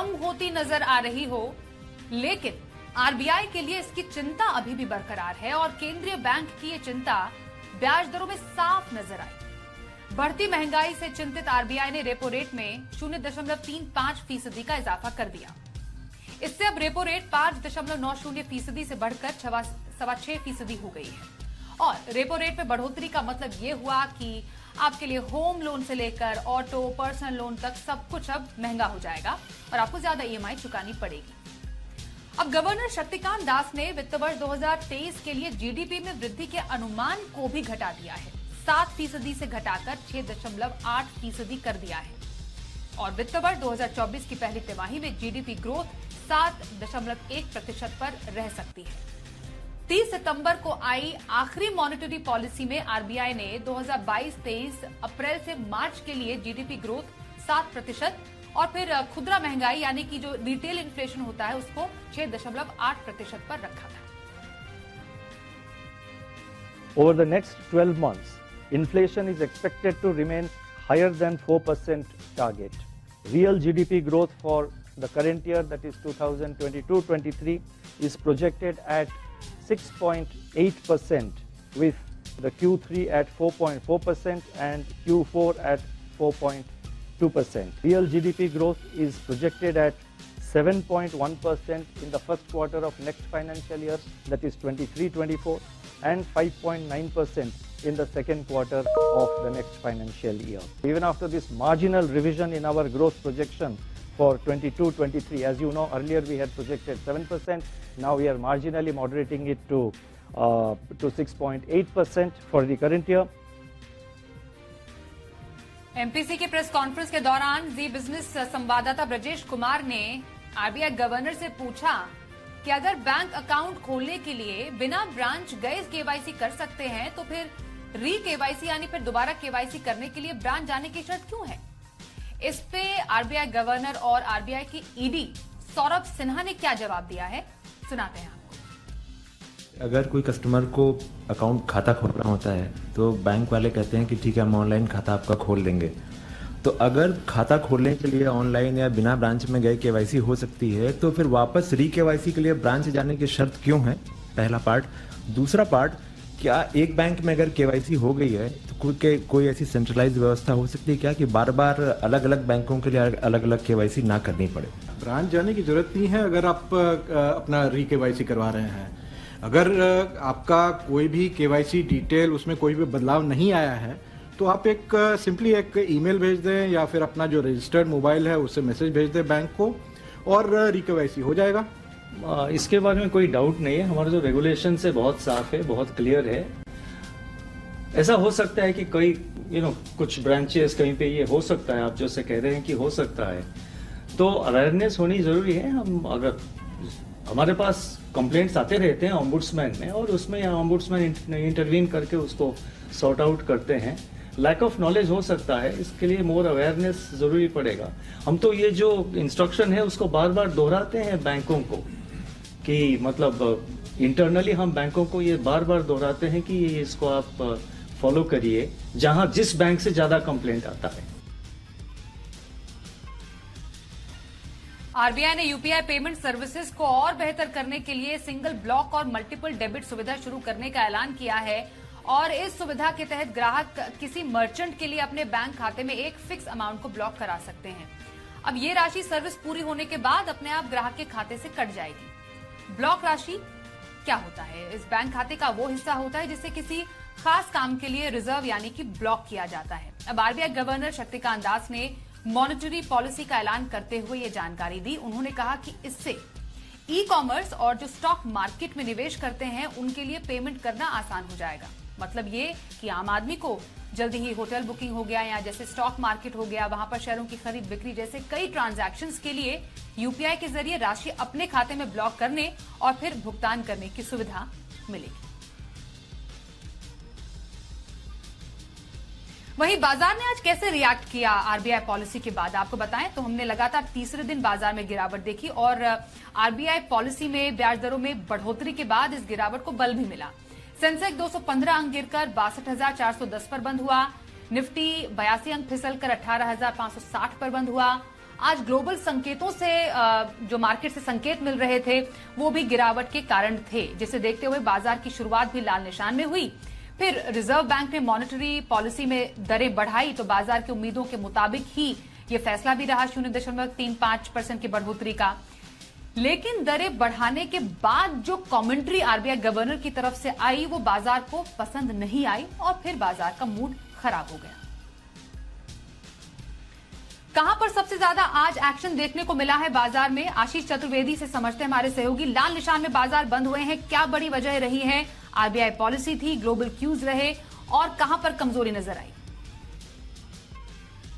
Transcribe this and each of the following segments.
कम होती नजर आ रही हो, लेकिन आरबीआई के लिए इसकी चिंता अभी भी बरकरार है और केंद्रीय बैंक की ये चिंता ब्याज दरों में साफ नजर आई। बढ़ती महंगाई से चिंतित आरबीआई ने रेपो रेट में 0.35% का इजाफा कर दिया। इससे अब रेपो रेट 5.90% से बढ़कर 6.25% हो गई है। और रेपो रेट में बढ़ोतरी का मतलब ये हुआ कि आपके लिए होम लोन से लेकर ऑटो, पर्सनल लोन तक सब कुछ अब महंगा हो जाएगा और आपको ज्यादा ईएमआई चुकानी पड़ेगी। अब गवर्नर शक्तिकांत दास ने वित्त वर्ष 2023 के लिए जीडीपी में वृद्धि के अनुमान को भी घटा दिया है। 7% से घटाकर 6.8% कर दिया है और वित्त वर्ष 2024 की पहली तिमाही में जीडीपी ग्रोथ 7.1% पर रह सकती है। 30 सितंबर को आई आखिरी मॉनेटरी पॉलिसी में आरबीआई ने 2022-23 अप्रैल से मार्च के लिए जीडीपी ग्रोथ 7% और फिर खुदरा महंगाई यानी कि जो रिटेल इन्फ्लेशन होता है उसको 6.8% पर रखा था। Over the next 12 months, inflation is expected to remain higher than 4% target. Real GDP growth for the current year, that is 2022-23, is projected at 6.8%, with the Q3 at 4.4% and Q4 at 4.2%. Real GDP growth is projected at 7.1% in the first quarter of next financial year, that is 23-24, and 5.9% in the second quarter of the next financial year. Even after this marginal revision in our growth projection for 22-23, as you know, earlier we had projected 7%, now we are marginally moderating it to 6.8% for the current year. MPC के press conference के दौरान जी business संवाददाता ब्रजेश कुमार ने RBI governor से पूछा कि अगर bank account खोलने के लिए बिना ब्रांच गए केवाईसी कर सकते हैं तो फिर री केवाईसी यानी फिर दोबारा केवाईसी करने के लिए ब्रांच जाने की शर्त क्यों है। इस पे आरबीआई गवर्नर और आरबीआई की ईडी सौरभ सिन्हा ने क्या जवाब दिया है, सुनाते हैं आपको। अगर कोई कस्टमर को अकाउंट खाता खोलना होता है तो बैंक वाले कहते हैं कि ठीक है हम ऑनलाइन खाता आपका खोल देंगे। तो अगर खाता खोलने के लिए ऑनलाइन या बिना ब्रांच में गए केवाईसी हो सकती है तो फिर वापस री केवाईसी के लिए ब्रांच जाने की शर्त क्यों है, पहला पार्ट। दूसरा पार्ट, क्या एक बैंक में अगर केवाईसी हो गई है तो कोई ऐसी सेंट्रलाइज व्यवस्था हो सकती है क्या कि बार बार अलग अलग बैंकों के लिए अलग अलग केवाईसी ना करनी पड़े। ब्रांच जाने की जरूरत नहीं है अगर आप अपना री केवाईसी करवा रहे हैं। अगर आपका कोई भी केवाईसी डिटेल उसमें कोई भी बदलाव नहीं आया है तो आप सिंपली एक ईमेल भेज दें या फिर अपना जो रजिस्टर्ड मोबाइल है उससे मैसेज भेज दें बैंक को और री केवाईसी हो जाएगा। इसके बारे में कोई डाउट नहीं है, हमारा जो रेगुलेशन है बहुत साफ है, बहुत क्लियर है। ऐसा हो सकता है कि कोई कुछ ब्रांचेस कहीं पे ये हो सकता है, आप जैसे कह रहे हैं कि हो सकता है, तो अवेयरनेस होनी जरूरी है। हम अगर हमारे पास कंप्लेंट्स आते रहते हैं ऑम्बुड्समैन में और उसमें ऑम्बुड्समैन इंटरवीन करके उसको सॉर्ट आउट करते हैं। लैक ऑफ नॉलेज हो सकता है, इसके लिए मोर अवेयरनेस जरूरी पड़ेगा। हम तो ये जो इंस्ट्रक्शन है उसको बार बार दोहराते हैं बैंकों को कि मतलब इंटरनली हम बैंकों को ये बार बार दोहराते हैं कि ये इसको आप फॉलो करिए जहां जिस बैंक से ज्यादा कंप्लेंट आता है। आरबीआई ने यूपीआई पेमेंट सर्विसेज को और बेहतर करने के लिए सिंगल ब्लॉक और मल्टीपल डेबिट सुविधा शुरू करने का ऐलान किया है और इस सुविधा के तहत ग्राहक किसी मर्चेंट के लिए अपने बैंक खाते में एक फिक्स अमाउंट को ब्लॉक करा सकते हैं। अब ये राशि सर्विस पूरी होने के बाद अपने आप ग्राहक के खाते से कट जाएगी। ब्लॉक राशि क्या होता है? इस बैंक खाते का वो हिस्सा होता है जिसे किसी खास काम के लिए रिजर्व यानी कि ब्लॉक किया जाता है। अब आरबीआई गवर्नर शक्तिकांत दास ने मॉनेटरी पॉलिसी का ऐलान करते हुए ये जानकारी दी। उन्होंने कहा कि इससे ई कॉमर्स और जो स्टॉक मार्केट में निवेश करते हैं उनके लिए पेमेंट करना आसान हो जाएगा। मतलब ये कि आम आदमी को जल्दी ही होटल बुकिंग हो गया या जैसे स्टॉक मार्केट हो गया, वहां पर शेयरों की खरीद बिक्री जैसे कई ट्रांजैक्शंस के लिए यूपीआई के जरिए राशि अपने खाते में ब्लॉक करने और फिर भुगतान करने की सुविधा मिलेगी। वहीं बाजार ने आज कैसे रिएक्ट किया आरबीआई पॉलिसी के बाद आपको बताएं तो हमने लगातार तीसरे दिन बाजार में गिरावट देखी और आरबीआई पॉलिसी में ब्याज दरों में बढ़ोतरी के बाद इस गिरावट को बल भी मिला। सेंसेक्स 215 अंक गिरकर 62,410 पर बंद हुआ। निफ्टी 82 अंक फिसलकर 18,560 पर बंद हुआ। आज ग्लोबल संकेतों से जो मार्केट से संकेत मिल रहे थे वो भी गिरावट के कारण थे, जिसे देखते हुए बाजार की शुरुआत भी लाल निशान में हुई। फिर रिजर्व बैंक ने मॉनेटरी पॉलिसी में दरें बढ़ाई तो बाजार की उम्मीदों के मुताबिक ही ये फैसला भी रहा 0.35% की बढ़ोतरी का। लेकिन दरें बढ़ाने के बाद जो कमेंट्री आरबीआई गवर्नर की तरफ से आई वो बाजार को पसंद नहीं आई और फिर बाजार का मूड खराब हो गया। कहां पर सबसे ज्यादा आज एक्शन देखने को मिला है बाजार में, आशीष चतुर्वेदी से समझते हैं हमारे सहयोगी। लाल निशान में बाजार बंद हुए हैं, क्या बड़ी वजह रही है? आरबीआई पॉलिसी थी, ग्लोबल क्यूज रहे, और कहां पर कमजोरी नजर आई?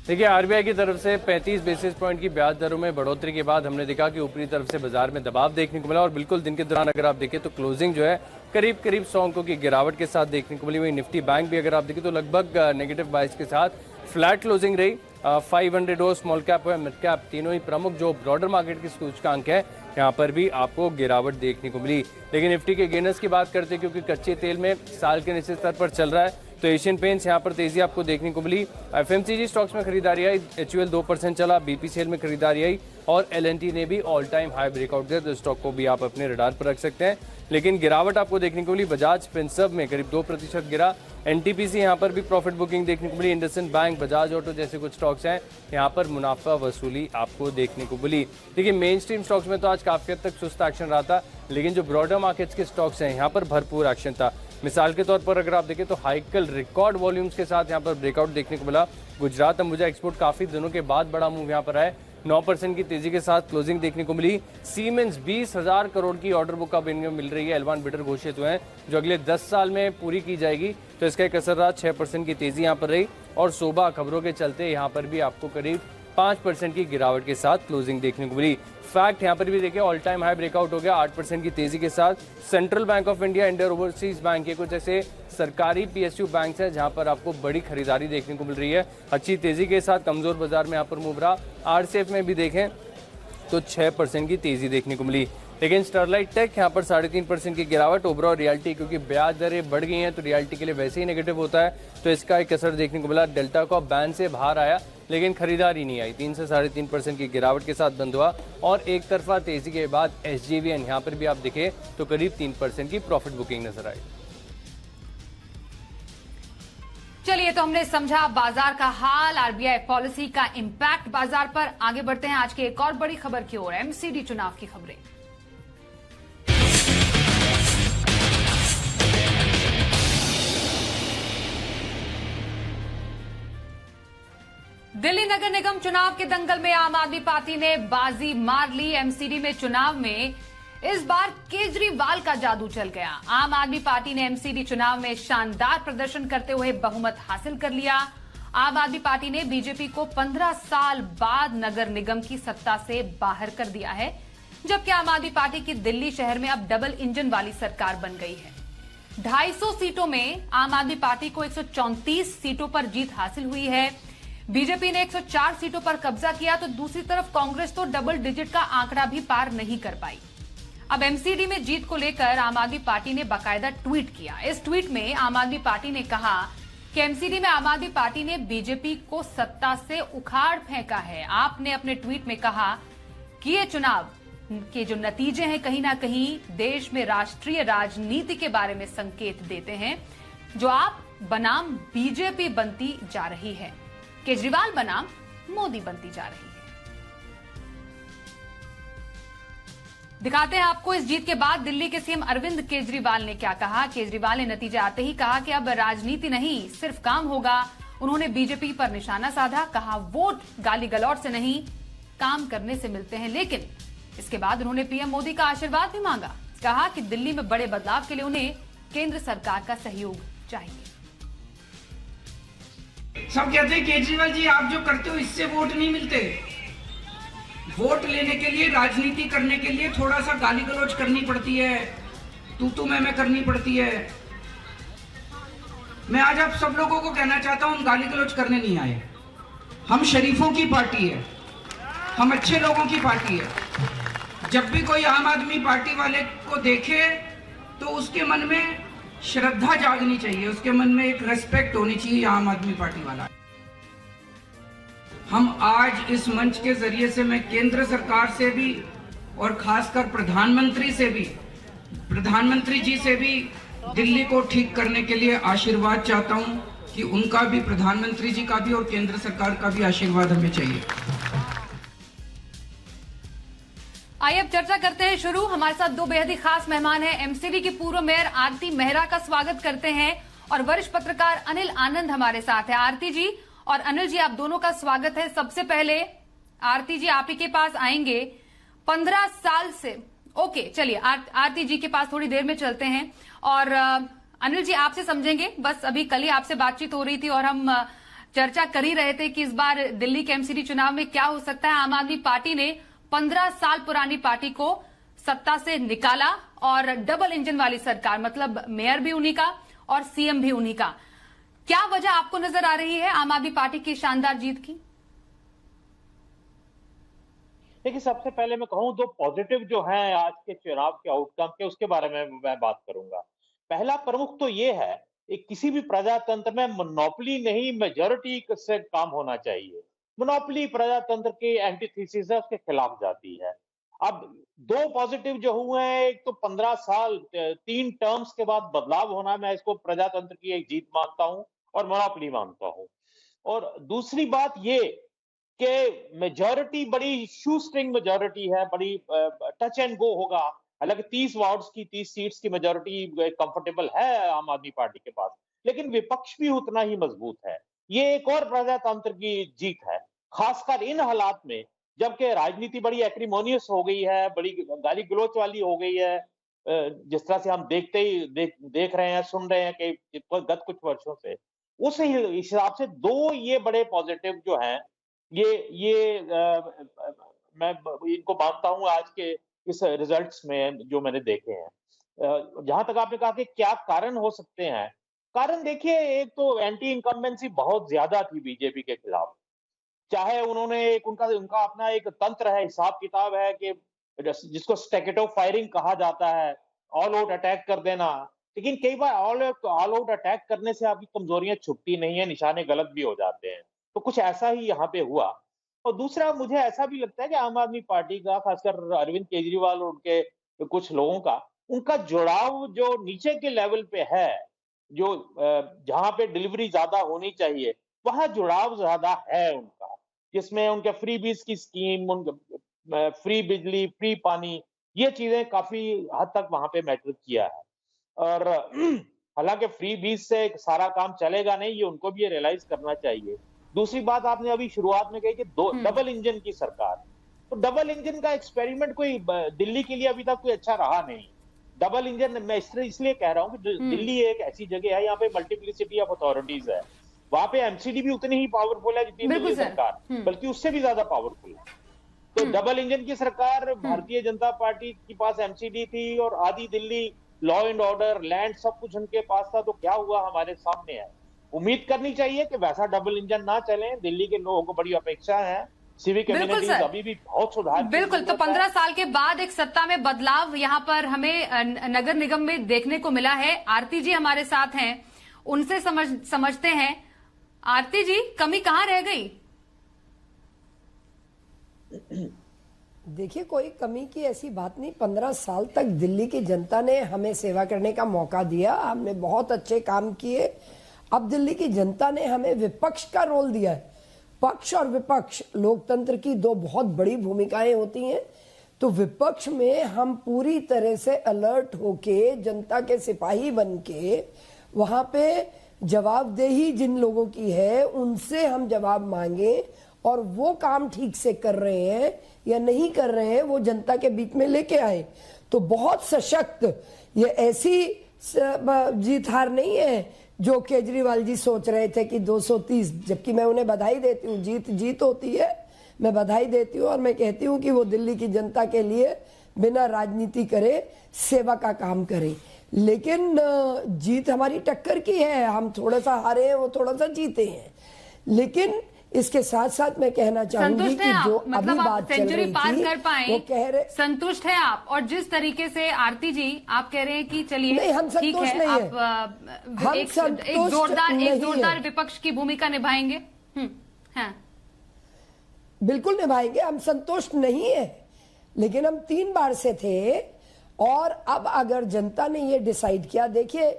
देखिए, आरबीआई की तरफ से 35 बेसिस पॉइंट की ब्याज दरों में बढ़ोतरी के बाद हमने देखा कि ऊपरी तरफ से बाजार में दबाव देखने को मिला और बिल्कुल दिन के दौरान अगर आप देखें तो क्लोजिंग जो है करीब 100 अंकों की गिरावट के साथ देखने को मिली। वही निफ्टी बैंक भी अगर आप देखें तो लगभग नेगेटिव 22 के साथ फ्लैट क्लोजिंग रही। 500 हो, स्मॉल कैप हो, मिड कैप, तीनों ही प्रमुख जो ब्रॉडर मार्केट की सूचकांक है यहाँ पर भी आपको गिरावट देखने को मिली। लेकिन निफ्टी के गेनर्स की बात करते हैं क्योंकि कच्चे तेल में साल के निश्चित स्तर पर चल रहा है तो एशियन पेंट्स यहाँ पर तेजी आपको देखने को मिली। एफएमसीजी स्टॉक्स में खरीदारी आई, एचयूएल 2% चला, बीपीसीएल में खरीदारी आई और एलएनटी ने भी ऑल टाइम हाई ब्रेकआउट दिया, तो स्टॉक को भी आप अपने रडार पर रख सकते हैं। लेकिन गिरावट आपको देखने को मिली, बजाज फिनसर्व में करीब 2% गिरा, एनटीपीसी यहाँ पर भी प्रॉफिट बुकिंग देखने को मिली, इंडसइंड बैंक, बजाज ऑटो जैसे कुछ स्टॉक्स हैं यहाँ पर मुनाफा वसूली आपको देखने को मिली। देखिए, मेन स्ट्रीम स्टॉक्स में तो आज काफी हद तक सुस्त एक्शन रहा था, लेकिन जो ब्रॉडर मार्केट्स के स्टॉक्स हैं यहाँ पर भरपूर एक्शन था। मिसाल के तौर पर अगर आप देखें तो हाइकल रिकॉर्ड वॉल्यूम्स के साथ यहाँ पर ब्रेकआउट देखने को मिला। गुजरात अंबुजा एक्सपोर्ट काफी दिनों के बाद बड़ा मूव यहाँ पर है, 9% की तेजी के साथ क्लोजिंग देखने को मिली। सीमेंस 20,000 करोड़ की ऑर्डर बुक अब इनमें मिल रही है, एल1 बिडर घोषित हुए हैं जो अगले 10 साल में पूरी की जाएगी, तो इसका एक असर रहा। 6% की तेजी यहाँ पर रही और सोबा खबरों के चलते यहाँ पर भी आपको करीब 5% की गिरावट के साथ क्लोजिंग देखने को मिली। फैक्ट यहाँ पर भी देखिए ऑल टाइम हाई ब्रेकआउट हो गया 8% की तेजी के साथ। Central bank of India, Indian overseas bank, ये कुछ ऐसे सरकारी पीएसयू बैंक है जहां पर आपको बड़ी खरीदारी देखने को मिल रही है अच्छी तेजी के साथ। कमजोर बाजार में यहाँ पर मूव रहा। आरसीएफ में भी देखें तो 6% की तेजी देखने को मिली। लेकिन स्टरलाइट टेक यहाँ पर 3.5% की गिरावट। ओवरऑल रियल्टी, क्योंकि ब्याज दरें बढ़ गई हैं तो रियल्टी के लिए वैसे ही नेगेटिव होता है, तो इसका एक असर देखने को मिला। डेल्टा कॉर्प बैन से बाहर आया लेकिन खरीदारी नहीं आई, 3 से 3.5% की गिरावट के साथ बंद हुआ और एक तरफा तेजी के बाद एसजेवीएन यहाँ पर भी आप देखें तो करीब 3% की प्रॉफिट बुकिंग नजर आई। चलिए, तो हमने समझा बाजार का हाल, आरबीआई पॉलिसी का इंपैक्ट बाजार पर। आगे बढ़ते हैं आज की एक और बड़ी खबर की ओर, एमसीडी चुनाव की खबरें। दिल्ली नगर निगम चुनाव के दंगल में आम आदमी पार्टी ने बाजी मार ली। एमसीडी में चुनाव में इस बार केजरीवाल का जादू चल गया। आम आदमी पार्टी ने एमसीडी चुनाव में शानदार प्रदर्शन करते हुए बहुमत हासिल कर लिया। आम आदमी पार्टी ने बीजेपी को 15 साल बाद नगर निगम की सत्ता से बाहर कर दिया है, जबकि आम आदमी पार्टी की दिल्ली शहर में अब डबल इंजन वाली सरकार बन गई है। 250 सीटों में आम आदमी पार्टी को 134 सीटों पर जीत हासिल हुई है। बीजेपी ने 104 सीटों पर कब्जा किया तो दूसरी तरफ कांग्रेस तो डबल डिजिट का आंकड़ा भी पार नहीं कर पाई। अब एमसीडी में जीत को लेकर आम आदमी पार्टी ने बाकायदा ट्वीट किया। इस ट्वीट में आम आदमी पार्टी ने कहा कि एमसीडी में आम आदमी पार्टी ने बीजेपी को सत्ता से उखाड़ फेंका है। आपने अपने ट्वीट में कहा कि ये चुनाव के जो नतीजे हैं कहीं ना कहीं देश में राष्ट्रीय राजनीति के बारे में संकेत देते हैं, जो आप बनाम बीजेपी बनती जा रही है, केजरीवाल बनाम मोदी बनती जा रही है। दिखाते हैं आपको इस जीत के बाद दिल्ली के सीएम अरविंद केजरीवाल ने क्या कहा। केजरीवाल ने नतीजे आते ही कहा कि अब राजनीति नहीं सिर्फ काम होगा। उन्होंने बीजेपी पर निशाना साधा, कहा वोट गाली गलौट से नहीं काम करने से मिलते हैं। लेकिन इसके बाद उन्होंने पीएम मोदी का आशीर्वाद भी मांगा। कहा कि दिल्ली में बड़े बदलाव के लिए उन्हें केंद्र सरकार का सहयोग चाहिए। सब कहते हैं केजरीवाल जी आप जो करते हो इससे वोट नहीं मिलते। वोट लेने के लिए, राजनीति करने के लिए थोड़ा सा गाली गलौज करनी पड़ती है, तू मैं करनी पड़ती है। मैं आज आप सब लोगों को कहना चाहता हूं, हम गाली गलौज करने नहीं आए। हम शरीफों की पार्टी है, हम अच्छे लोगों की पार्टी है। जब भी कोई आम आदमी पार्टी वाले को देखे तो उसके मन में श्रद्धा जागनी चाहिए, उसके मन में एक रेस्पेक्ट होनी चाहिए आम आदमी पार्टी वाला। हम आज इस मंच के जरिए से मैं केंद्र सरकार से भी और खासकर प्रधानमंत्री जी से भी दिल्ली को ठीक करने के लिए आशीर्वाद चाहता हूं कि उनका भी, प्रधानमंत्री जी का भी और केंद्र सरकार का भी आशीर्वाद हमें चाहिए। आइए अब चर्चा करते हैं शुरू। हमारे साथ दो बेहद ही खास मेहमान हैं। एमसीडी की पूर्व मेयर आरती मेहरा का स्वागत करते हैं और वरिष्ठ पत्रकार अनिल आनंद हमारे साथ है। आरती जी और अनिल जी, आप दोनों का स्वागत है। सबसे पहले आरती जी, आप ही के पास आएंगे। 15 साल से, ओके चलिए आरती जी के पास थोड़ी देर में चलते हैं और अनिल जी आपसे समझेंगे। बस अभी कल ही आपसे बातचीत हो रही थी और हम चर्चा कर ही रहे थे कि इस बार दिल्ली के एमसीडी चुनाव में क्या हो सकता है। आम आदमी पार्टी ने 15 साल पुरानी पार्टी को सत्ता से निकाला और डबल इंजन वाली सरकार, मतलब मेयर भी उन्हीं का और सीएम भी उन्हीं का। क्या वजह आपको नजर आ रही है आम आदमी पार्टी की शानदार जीत की? देखिए, सबसे पहले मैं कहूं दो पॉजिटिव जो हैं आज के चुनाव के आउटकम के, उसके बारे में मैं बात करूंगा। पहला प्रमुख तो ये है कि किसी भी प्रजातंत्र में मोनोपोली नहीं, मेजॉरिटी से काम होना चाहिए। मोनोपोली प्रजातंत्र की एंटीथीसिस है, उसके खिलाफ जाती है। अब दो पॉजिटिव जो हुए हैं, एक तो 15 साल 3 टर्म्स के बाद बदलाव होना, मैं इसको प्रजातंत्र की एक जीत मानता हूं और मोनोपोली मानता हूं। और दूसरी बात ये कि मेजॉरिटी बड़ी शू स्ट्रिंग मेजॉरिटी है, बड़ी टच एंड गो होगा। हालांकि 30 वार्ड्स की 30 सीट्स की मेजॉरिटी कंफर्टेबल है आम आदमी पार्टी के पास, लेकिन विपक्ष भी उतना ही मजबूत है। ये एक और प्रजातंत्र की जीत है, खासकर इन हालात में जबकि राजनीति बड़ी एक्रिमोनियस हो गई है, बड़ी गाली गलौच वाली हो गई है। जिस तरह से हम देख रहे हैं, सुन रहे हैं कि गत कुछ वर्षों से, उस हिसाब से दो ये बड़े पॉजिटिव जो हैं, मैं इनको मानता हूं आज के इस रिजल्ट्स में जो मैंने देखे हैं। जहां तक आपने कहा कि क्या कारण हो सकते हैं, कारण देखिए, एक तो एंटी इनकम्बेंसी बहुत ज्यादा थी बीजेपी के खिलाफ। चाहे उन्होंने उनका अपना एक तंत्र है, हिसाब किताब है कि जिसको स्टैकेटो फायरिंग कहा जाता है, ऑल आउट अटैक कर देना। लेकिन कई बार ऑल आउट अटैक करने से आपकी कमजोरियां छुपती नहीं है, निशाने गलत भी हो जाते हैं। तो कुछ ऐसा ही यहाँ पे हुआ। और दूसरा, मुझे ऐसा भी लगता है कि आम आदमी पार्टी का, खासकर अरविंद केजरीवाल और उनके कुछ लोगों का, उनका जुड़ाव जो नीचे के लेवल पे है, जो जहां पे डिलीवरी ज्यादा होनी चाहिए, वहां जुड़ाव ज्यादा है उनका, जिसमें उनके फ्री बीज की स्कीम, उनके फ्री बिजली, फ्री पानी, ये चीजें काफी हद तक वहां पे मैटर किया है। और हालांकि फ्री बीज से सारा काम चलेगा नहीं, ये उनको भी ये रियलाइज करना चाहिए। दूसरी बात, आपने अभी शुरुआत में कही कि डबल इंजन की सरकार, तो डबल इंजन का एक्सपेरिमेंट कोई दिल्ली के लिए अभी तक कोई अच्छा रहा नहीं। डबल इंजन मैं इसलिए कह रहा हूँ कि दिल्ली एक ऐसी जगह है, यहाँ पे मल्टीप्लिसिटी ऑफ अथॉरिटीज है। वहां पे एमसीडी भी उतनी ही पावरफुल है जितनी दिल्ली सरकार, बल्कि उससे भी ज्यादा पावरफुल है। तो डबल इंजन की सरकार, भारतीय जनता पार्टी के पास एमसीडी थी और आधी Delhi law and order, land, सब कुछ उनके पास था। तो क्या हुआ, हमारे सामने है। उम्मीद करनी चाहिए कि वैसा डबल इंजन ना चले। दिल्ली के लोगों को बड़ी अपेक्षा है, सिविक कम्युनिटीज अभी भी बहुत सुधार। बिल्कुल, तो 15 साल के बाद एक सत्ता में बदलाव यहाँ पर हमें नगर निगम में देखने को मिला है। आरती जी हमारे साथ हैं, उनसे समझते हैं। आरती जी, कमी कहाँ रह गई? देखिए, कोई कमी की ऐसी बात नहीं। 15 साल तक दिल्ली की जनता ने हमें सेवा करने का मौका दिया, हमने बहुत अच्छे काम किए। अब दिल्ली की जनता ने हमें विपक्ष का रोल दिया है। पक्ष और विपक्ष, लोकतंत्र की दो बहुत बड़ी भूमिकाएं होती हैं। तो विपक्ष में हम पूरी तरह से अलर्ट होके, जनता के सिपाही बन के, वहां पे जवाबदेही जिन लोगों की है उनसे हम जवाब मांगे और वो काम ठीक से कर रहे हैं या नहीं कर रहे हैं वो जनता के बीच में लेके आए। तो बहुत सशक्त, ये ऐसी जीत हार नहीं है जो केजरीवाल जी सोच रहे थे कि 230, जबकि मैं उन्हें बधाई देती हूँ। जीत होती है, मैं बधाई देती हूँ और मैं कहती हूँ कि वो दिल्ली की जनता के लिए बिना राजनीति करे सेवा का काम करे। लेकिन जीत हमारी टक्कर की है, हम थोड़ा सा हारे हैं, वो थोड़ा सा जीते हैं। लेकिन इसके साथ साथ मैं कहना चाहूंगी कि जो मतलब अभी बात चल रही पार थी, कर पाए, वो कह रहे, संतुष्ट है आप? और जिस तरीके से आरती जी आप कह रहे हैं कि चलिए नहीं, हम ठीक है, नहीं आप एक जोरदार विपक्ष की भूमिका निभाएंगे। हाँ। बिल्कुल निभाएंगे, हम संतुष्ट नहीं है, लेकिन हम 3 बार से थे और अब अगर जनता ने ये डिसाइड किया, देखिए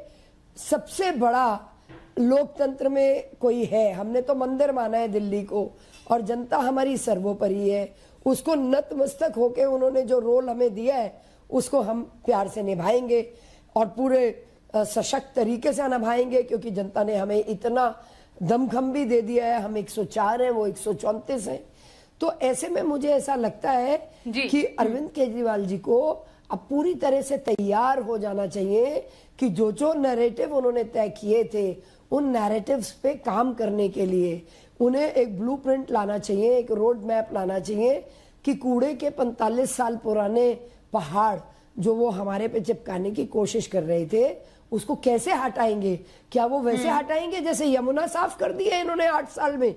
सबसे बड़ा लोकतंत्र में कोई है, हमने तो मंदिर माना है दिल्ली को और जनता हमारी सर्वोपरि है, उसको नतमस्तक होके उन्होंने जो रोल हमें दिया है उसको हम प्यार से निभाएंगे और पूरे सशक्त तरीके से निभाएंगे, क्योंकि जनता ने हमें इतना दमखम भी दे दिया है, हम 104 हैं, वो 134 हैं। तो ऐसे में मुझे ऐसा लगता है कि अरविंद केजरीवाल जी को अब पूरी तरह से तैयार हो जाना चाहिए कि जो नैरेटिव उन्होंने तय किए थे उन नैरेटिव्स पे काम करने के लिए उन्हें एक ब्लूप्रिंट लाना चाहिए, एक रोड मैप लाना चाहिए कि कूड़े के 45 साल पुराने पहाड़ जो वो हमारे पे चिपकाने की कोशिश कर रहे थे उसको कैसे हटाएंगे। क्या वो वैसे हटाएंगे जैसे यमुना साफ कर दी है इन्होंने 8 साल में?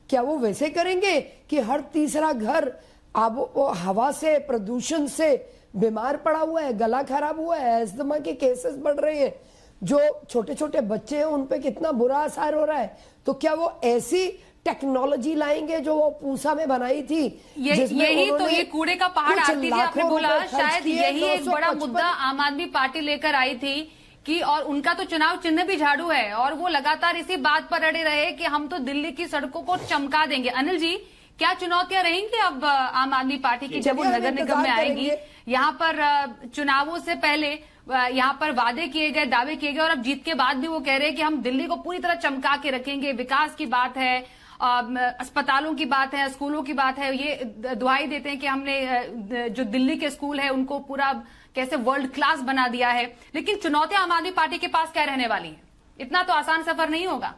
क्या वो वैसे करेंगे कि हर तीसरा घर हवा से, प्रदूषण से बीमार पड़ा हुआ है, गला खराब हुआ है, अस्थमा के केसेस बढ़ रहे हैं, जो छोटे छोटे बच्चे हैं उन पे कितना बुरा असर हो रहा है? तो क्या वो ऐसी टेक्नोलॉजी लाएंगे जो वो पूसा में बनाई थी? यही तो ये कूड़े का पहाड़ आती थी, आपने बोला शायद यही एक बड़ा मुद्दा आम आदमी पार्टी लेकर आई थी कि, और उनका तो चुनाव चिन्ह भी झाड़ू है और वो लगातार इसी बात पर अड़े रहे कि हम तो दिल्ली की सड़कों को चमका देंगे। अनिल जी, क्या चुनौतियां रहेंगी अब आम आदमी पार्टी की जब वो नगर निगम में आएंगी? यहाँ पर चुनावों से पहले यहाँ पर वादे किए गए, दावे किए गए और अब जीत के बाद भी वो कह रहे हैं कि हम दिल्ली को पूरी तरह चमका के रखेंगे। विकास की बात है, अस्पतालों की बात है, स्कूलों की बात है, ये दुहाई देते हैं कि हमने जो दिल्ली के स्कूल है उनको पूरा कैसे वर्ल्ड क्लास बना दिया है। लेकिन चुनौतियां आम आदमी पार्टी के पास क्या रहने वाली है? इतना तो आसान सफर नहीं होगा।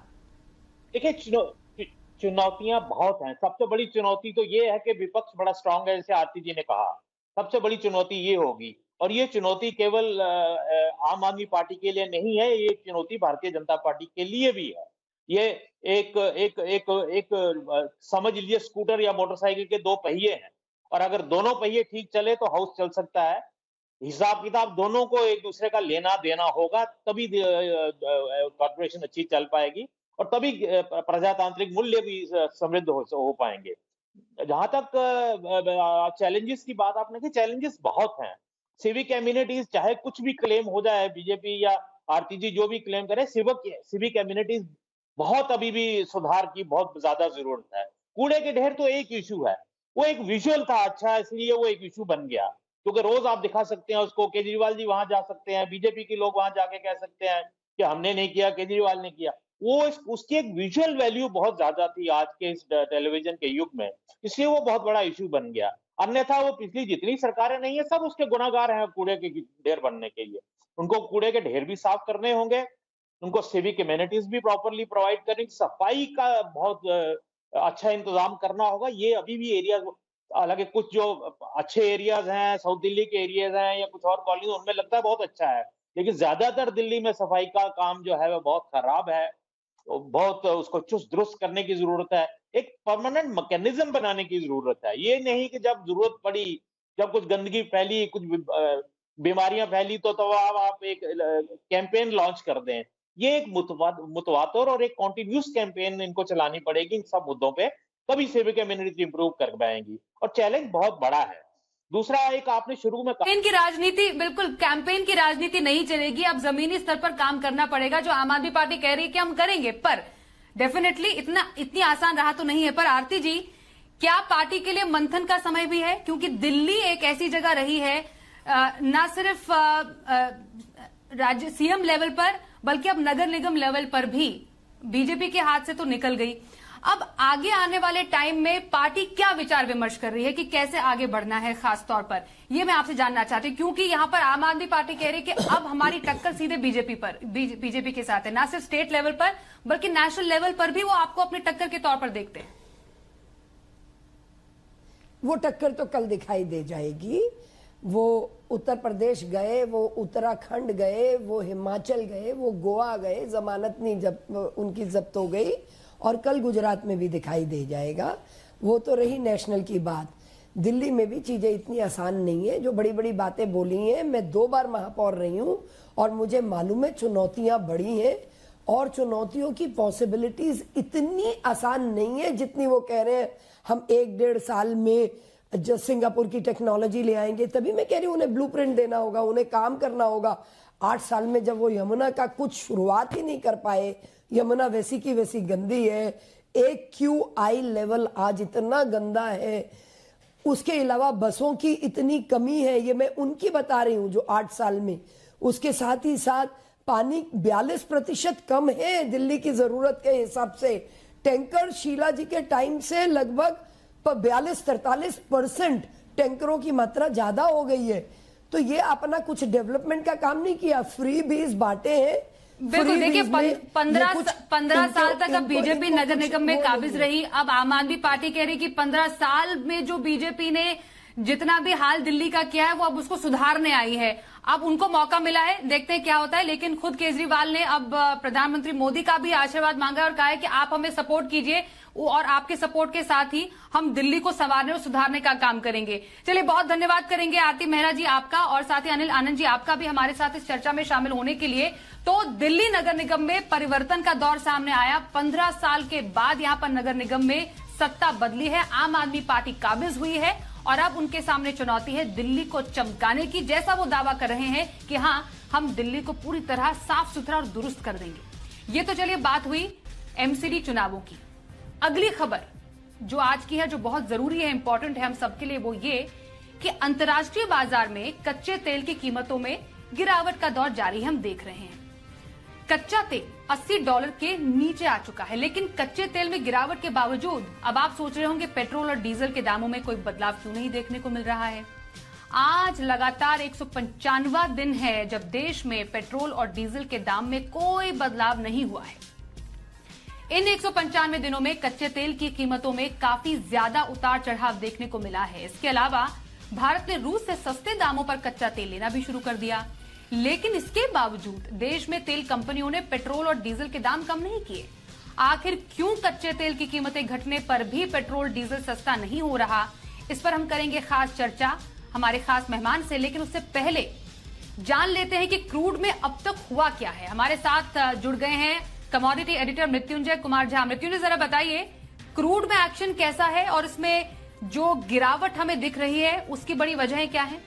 देखिए, चुनौतियां बहुत हैं। सबसे बड़ी चुनौती तो ये है कि विपक्ष बड़ा स्ट्रांग है, जैसे आरती जी ने कहा। सबसे बड़ी चुनौती ये होगी, और ये चुनौती केवल आम आदमी पार्टी के लिए नहीं है, ये चुनौती भारतीय जनता पार्टी के लिए भी है। ये एक समझ लीजिए स्कूटर या मोटरसाइकिल के 2 पहिए हैं, और अगर दोनों पहिए ठीक चले तो हाउस चल सकता है। हिसाब किताब दोनों को एक दूसरे का लेना देना होगा, तभी कॉर्पोरेशन अच्छी चल पाएगी और तभी प्रजातांत्रिक मूल्य भी समृद्ध हो पाएंगे। जहां तक चैलेंजेस की बात आपने की, चैलेंजेस बहुत हैं। सिविक एम्यूनिटीज, चाहे कुछ भी क्लेम हो जाए, बीजेपी या आरती जी जो भी क्लेम करे, सिविक एम्यूनिटीज बहुत अभी भी सुधार की बहुत ज्यादा जरूरत है। कूड़े के ढेर तो एक इशू है, वो एक विजुअल था अच्छा, इसलिए वो एक इशू बन गया, क्योंकि रोज आप दिखा सकते हैं उसको। केजरीवाल जी वहां जा सकते हैं, बीजेपी के लोग वहां जाके कह सकते हैं कि हमने नहीं किया, केजरीवाल ने किया। वो उसकी एक विजुअल वैल्यू बहुत ज्यादा थी आज के इस टेलीविजन के युग में, इसलिए वो बहुत बड़ा इशू बन गया। अन्यथा वो पिछली जितनी सरकारें नहीं है सब उसके गुनाहगार हैं कूड़े के ढेर बनने के लिए। उनको कूड़े के ढेर भी साफ करने होंगे, उनको सिविक एमेनिटीज भी प्रॉपरली प्रोवाइड करनी, सफाई का बहुत अच्छा इंतजाम करना होगा। ये अभी भी एरिया, हालांकि कुछ जो अच्छे एरियाज हैं, साउथ दिल्ली के एरियाज हैं या कुछ और कॉलोनी, उनमें लगता है बहुत अच्छा है, लेकिन ज्यादातर दिल्ली में सफाई का काम जो है वो बहुत खराब है। तो बहुत उसको चुस्त दुरुस्त करने की जरूरत है, एक परमानेंट मैकेनिज्म बनाने की जरूरत है। ये नहीं कि जब जरूरत पड़ी, जब कुछ गंदगी फैली, कुछ बीमारियां फैली तो आप एक कैंपेन लॉन्च कर दें। ये एक मुतवातर और एक कॉन्टिन्यूस कैंपेन इनको चलानी पड़ेगी इन सब मुद्दों पे, तभी सिविक इम्यूनिटी इंप्रूव कर पाएंगी। और चैलेंज बहुत बड़ा है। दूसरा, एक आपने शुरू में कैंपेन की राजनीति, बिल्कुल कैंपेन की राजनीति नहीं चलेगी, अब जमीनी स्तर पर काम करना पड़ेगा। जो आम आदमी पार्टी कह रही है कि हम करेंगे, पर डेफिनेटली इतनी आसान राह तो नहीं है। पर आरती जी, क्या पार्टी के लिए मंथन का समय भी है? क्योंकि दिल्ली एक ऐसी जगह रही है, न सिर्फ राज्य सीएम लेवल पर बल्कि अब नगर निगम लेवल पर भी बीजेपी के हाथ से तो निकल गई। अब आगे आने वाले टाइम में पार्टी क्या विचार विमर्श कर रही है कि कैसे आगे बढ़ना है, खास तौर पर ये मैं आपसे जानना चाहती हूँ, क्योंकि यहाँ पर आम आदमी पार्टी कह रही है कि अब हमारी टक्कर सीधे बीजेपी के साथ है, ना सिर्फ स्टेट लेवल पर बल्कि नेशनल लेवल पर भी वो आपको अपनी टक्कर के तौर पर देखते हैं। वो टक्कर तो कल दिखाई दे जाएगी। वो उत्तर प्रदेश गए, वो उत्तराखंड गए, वो हिमाचल गए, वो गोवा गए, जमानत नहीं उनकी जब्त हो गई, और कल गुजरात में भी दिखाई दे जाएगा। वो तो रही नेशनल की बात। दिल्ली में भी चीजें इतनी आसान नहीं है। जो बड़ी बड़ी बातें बोली हैं, मैं 2 बार महापौर रही हूं और मुझे मालूम है चुनौतियां बड़ी हैं और चुनौतियों की पॉसिबिलिटीज इतनी आसान नहीं है जितनी वो कह रहे हैं हम 1-1.5 साल में जो सिंगापुर की टेक्नोलॉजी ले आएंगे। तभी मैं कह रही हूँ उन्हें ब्लूप्रिंट देना होगा, उन्हें काम करना होगा। 8 साल में जब वो यमुना का कुछ शुरुआत ही नहीं कर पाए, यमुना वैसी की वैसी गंदी है, एक QI लेवल आज इतना गंदा है, उसके अलावा बसों की इतनी कमी है, ये मैं उनकी बता रही हूँ जो 8 साल में। उसके साथ ही साथ पानी 42% कम है दिल्ली की जरूरत के हिसाब से। टैंकर शीला जी के टाइम से लगभग 42-43% टैंकरों की मात्रा ज्यादा हो गई है। तो ये अपना कुछ डेवलपमेंट का काम नहीं किया, फ्री बीज बांटे हैं। बिल्कुल, देखिए 15 साल तक अब बीजेपी नगर निगम में काबिज रही। अब आम आदमी पार्टी कह रही कि 15 साल में जो बीजेपी ने जितना भी हाल दिल्ली का किया है वो अब उसको सुधारने आई है। अब उनको मौका मिला है, देखते हैं क्या होता है। लेकिन खुद केजरीवाल ने अब प्रधानमंत्री मोदी का भी आशीर्वाद मांगा और कहा है कि आप हमें सपोर्ट कीजिए और आपके सपोर्ट के साथ ही हम दिल्ली को संवारने और सुधारने का काम करेंगे। चलिए, बहुत धन्यवाद करेंगे आरती मेहरा जी आपका, और साथ ही अनिल आनंद जी आपका भी हमारे साथ इस चर्चा में शामिल होने के लिए। तो दिल्ली नगर निगम में परिवर्तन का दौर सामने आया। 15 साल के बाद यहां पर नगर निगम में सत्ता बदली है, आम आदमी पार्टी काबिज हुई है और अब उनके सामने चुनौती है दिल्ली को चमकाने की, जैसा वो दावा कर रहे हैं कि हां हम दिल्ली को पूरी तरह साफ सुथरा और दुरुस्त कर देंगे। ये तो चलिए बात हुई MCD चुनावों की। अगली खबर जो आज की है, जो बहुत जरूरी है, इंपॉर्टेंट है हम सबके लिए, वो ये कि अंतर्राष्ट्रीय बाजार में कच्चे तेल की कीमतों में गिरावट का दौर जारी हम देख रहे हैं। कच्चा तेल $80 के नीचे आ चुका है। लेकिन कच्चे तेल में गिरावट के बावजूद अब आप सोच रहे होंगे पेट्रोल और डीजल के दामों में कोई बदलाव क्यों नहीं देखने को मिल रहा है। आज लगातार 195वां दिन है जब देश में पेट्रोल और डीजल के दाम में कोई बदलाव नहीं हुआ है। इन 195 दिनों में कच्चे तेल की कीमतों में काफी ज्यादा उतार चढ़ाव देखने को मिला है। इसके अलावा भारत ने रूस से सस्ते दामों पर कच्चा तेल लेना भी शुरू कर दिया। लेकिन इसके बावजूद देश में तेल कंपनियों ने पेट्रोल और डीजल के दाम कम नहीं किए। आखिर क्यों कच्चे तेल की कीमतें घटने पर भी पेट्रोल डीजल सस्ता नहीं हो रहा, इस पर हम करेंगे खास चर्चा हमारे खास मेहमान से। लेकिन उससे पहले जान लेते हैं कि क्रूड में अब तक हुआ क्या है। हमारे साथ जुड़ गए हैं कमोडिटी एडिटर मृत्युंजय कुमार झा। मृत्युंजय, जरा बताइए क्रूड में एक्शन कैसा है और इसमें जो गिरावट हमें दिख रही है उसकी बड़ी वजहें क्या है?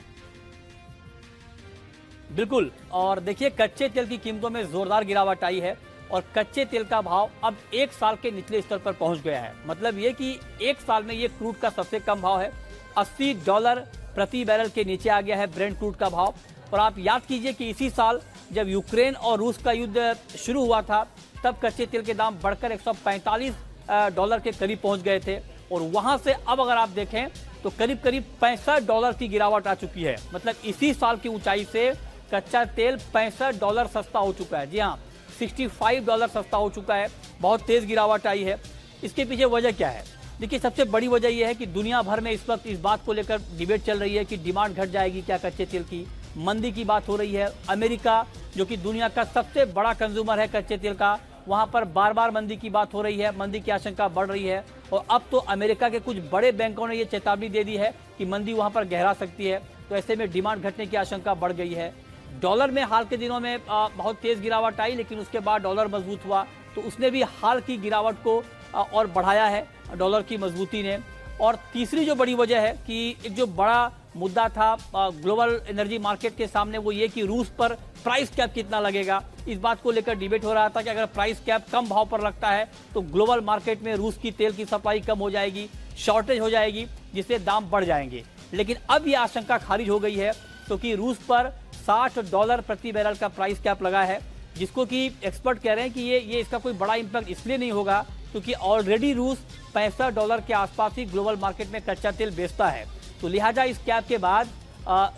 बिल्कुल, और देखिए कच्चे तेल की कीमतों में जोरदार गिरावट आई है और कच्चे तेल का भाव अब 1 साल के निचले स्तर पर पहुंच गया है। मतलब ये कि 1 साल में ये क्रूड का सबसे कम भाव है, $80 प्रति बैरल के नीचे आ गया है ब्रेंट क्रूड का भाव। और आप याद कीजिए कि इसी साल जब यूक्रेन और रूस का युद्ध शुरू हुआ था तब कच्चे तेल के दाम बढ़कर $145 के करीब पहुंच गए थे और वहां से अब अगर आप देखें तो करीब करीब $65 की गिरावट आ चुकी है। मतलब इसी साल की ऊंचाई से कच्चा तेल $65 सस्ता हो चुका है। जी हाँ, $65 सस्ता हो चुका है। बहुत तेज गिरावट आई है। इसके पीछे वजह क्या है? देखिए, सबसे बड़ी वजह यह है कि दुनिया भर में इस वक्त इस बात को लेकर डिबेट चल रही है कि डिमांड घट जाएगी क्या कच्चे तेल की। मंदी की बात हो रही है। अमेरिका जो कि दुनिया का सबसे बड़ा कंज्यूमर है कच्चे तेल का, वहां पर बार बार मंदी की बात हो रही है, मंदी की आशंका बढ़ रही है। और अब तो अमेरिका के कुछ बड़े बैंकों ने यह चेतावनी दे दी है कि मंदी वहां पर गहरा सकती है। तो ऐसे में डिमांड घटने की आशंका बढ़ गई है। डॉलर में हाल के दिनों में बहुत तेज गिरावट आई, लेकिन उसके बाद डॉलर मजबूत हुआ तो उसने भी हाल की गिरावट को और बढ़ाया है डॉलर की मजबूती ने। और तीसरी जो बड़ी वजह है कि एक जो बड़ा मुद्दा था ग्लोबल एनर्जी मार्केट के सामने, वो ये कि रूस पर प्राइस कैप कितना लगेगा। इस बात को लेकर डिबेट हो रहा था कि अगर प्राइस कैप कम भाव पर लगता है तो ग्लोबल मार्केट में रूस की तेल की सप्लाई कम हो जाएगी, शॉर्टेज हो जाएगी, जिससे दाम बढ़ जाएंगे। लेकिन अब यह आशंका खारिज हो गई है क्योंकि रूस पर $60 प्रति बैरल का प्राइस कैप लगा है, जिसको कि एक्सपर्ट कह रहे हैं कि ये इसका कोई बड़ा इंपैक्ट इसलिए नहीं होगा क्योंकि ऑलरेडी रूस $65 के आसपास ही ग्लोबल मार्केट में कच्चा तेल बेचता है। तो लिहाजा इस कैप के बाद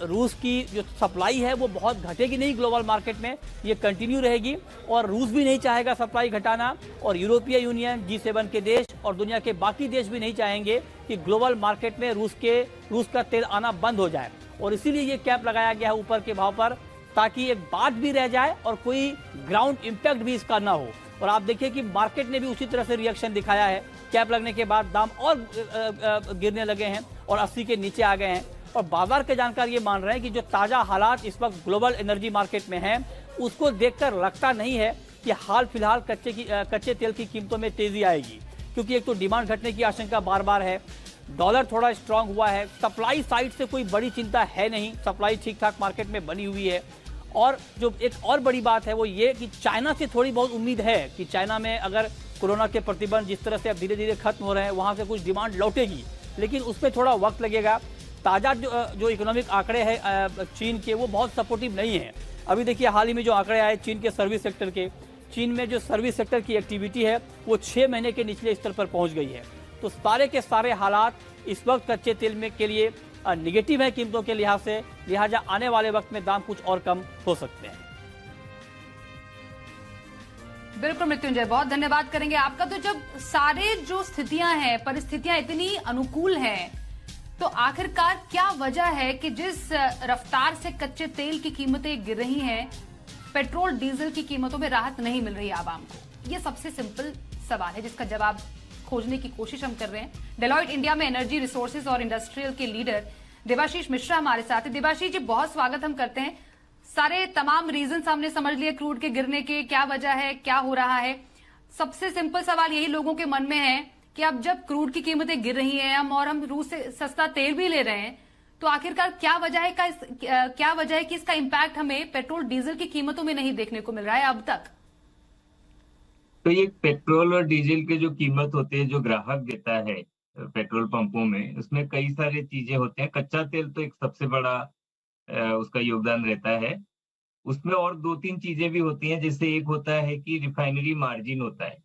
रूस की जो सप्लाई है वो बहुत घटेगी नहीं ग्लोबल मार्केट में, ये कंटिन्यू रहेगी। और रूस भी नहीं चाहेगा सप्लाई घटाना और यूरोपीय यूनियन, G7 के देश और दुनिया के बाकी देश भी नहीं चाहेंगे कि ग्लोबल मार्केट में रूस का तेल आना बंद हो जाए। और इसीलिए ये कैप लगाया गया है ऊपर के भाव पर, ताकि एक बात भी रह जाए और कोई ग्राउंड इम्पैक्ट भी इसका ना हो। और आप देखिए कि मार्केट ने भी उसी तरह से रिएक्शन दिखाया है। कैप लगने के बाद दाम और गिरने लगे हैं और 80 के नीचे आ गए हैं। और बाजार के जानकार ये मान रहे हैं कि जो ताजा हालात इस वक्त ग्लोबल एनर्जी मार्केट में हैं, उसको देखकर लगता नहीं है कि हाल फिलहाल कच्चे तेल की कीमतों में तेजी आएगी, क्योंकि एक तो डिमांड घटने की आशंका बार बार है, डॉलर थोड़ा स्ट्रांग हुआ है, सप्लाई साइड से कोई बड़ी चिंता है नहीं, सप्लाई ठीक ठाक मार्केट में बनी हुई है। और जो एक और बड़ी बात है वो ये कि चाइना से थोड़ी बहुत उम्मीद है कि चाइना में अगर कोरोना के प्रतिबंध जिस तरह से अब धीरे धीरे खत्म हो रहे हैं, वहां से कुछ डिमांड लौटेगी, लेकिन उसमें थोड़ा वक्त लगेगा। ताजा जो इकोनॉमिक आंकड़े हैं चीन के, वो बहुत सपोर्टिव नहीं है। अभी देखिए हाल ही में जो आंकड़े आए चीन के सर्विस सेक्टर के, चीन में जो सर्विस सेक्टर की एक्टिविटी है वो 6 महीने के निचले स्तर पर पहुंच गई है। तो सारे के सारे हालात इस वक्त कच्चे तेल में के लिए निगेटिव है कीमतों के लिहाज से, लिहाजा आने वाले वक्त में दाम कुछ और कम हो सकते हैं। बिल्कुल मृत्युंजय, बहुत धन्यवाद करेंगे आपका। तो जब सारे जो स्थितियां हैं, परिस्थितियां इतनी अनुकूल हैं, तो आखिरकार क्या वजह है कि जिस रफ्तार से कच्चे तेल की कीमतें गिर रही हैं, पेट्रोल डीजल की कीमतों में राहत नहीं मिल रही है आवाम को? ये सबसे सिंपल सवाल है जिसका जवाब खोजने की कोशिश हम कर रहे हैं। डेलॉयट इंडिया में एनर्जी रिसोर्सेज और इंडस्ट्रियल के लीडर देवाशीष मिश्रा हमारे साथ है। देवाशीष जी, बहुत स्वागत हम करते हैं। सारे तमाम रीजन हमने समझ लिए क्रूड के गिरने के, क्या वजह है, क्या हो रहा है। सबसे सिंपल सवाल यही लोगों के मन में है कि अब जब क्रूड की कीमतें गिर रही हैं हम रूस से सस्ता तेल भी ले रहे हैं, तो आखिरकार क्या वजह है कि इसका इम्पैक्ट हमें पेट्रोल डीजल की कीमतों में नहीं देखने को मिल रहा है अब तक? तो ये पेट्रोल और डीजल के जो कीमत होते हैं जो ग्राहक देता है पेट्रोल पंपों में, उसमें कई सारी चीजें होते हैं। कच्चा तेल तो एक सबसे बड़ा उसका योगदान रहता है। उसमें और 2-3 चीजें भी होती हैं, जैसे एक होता है कि रिफाइनरी मार्जिन होता है।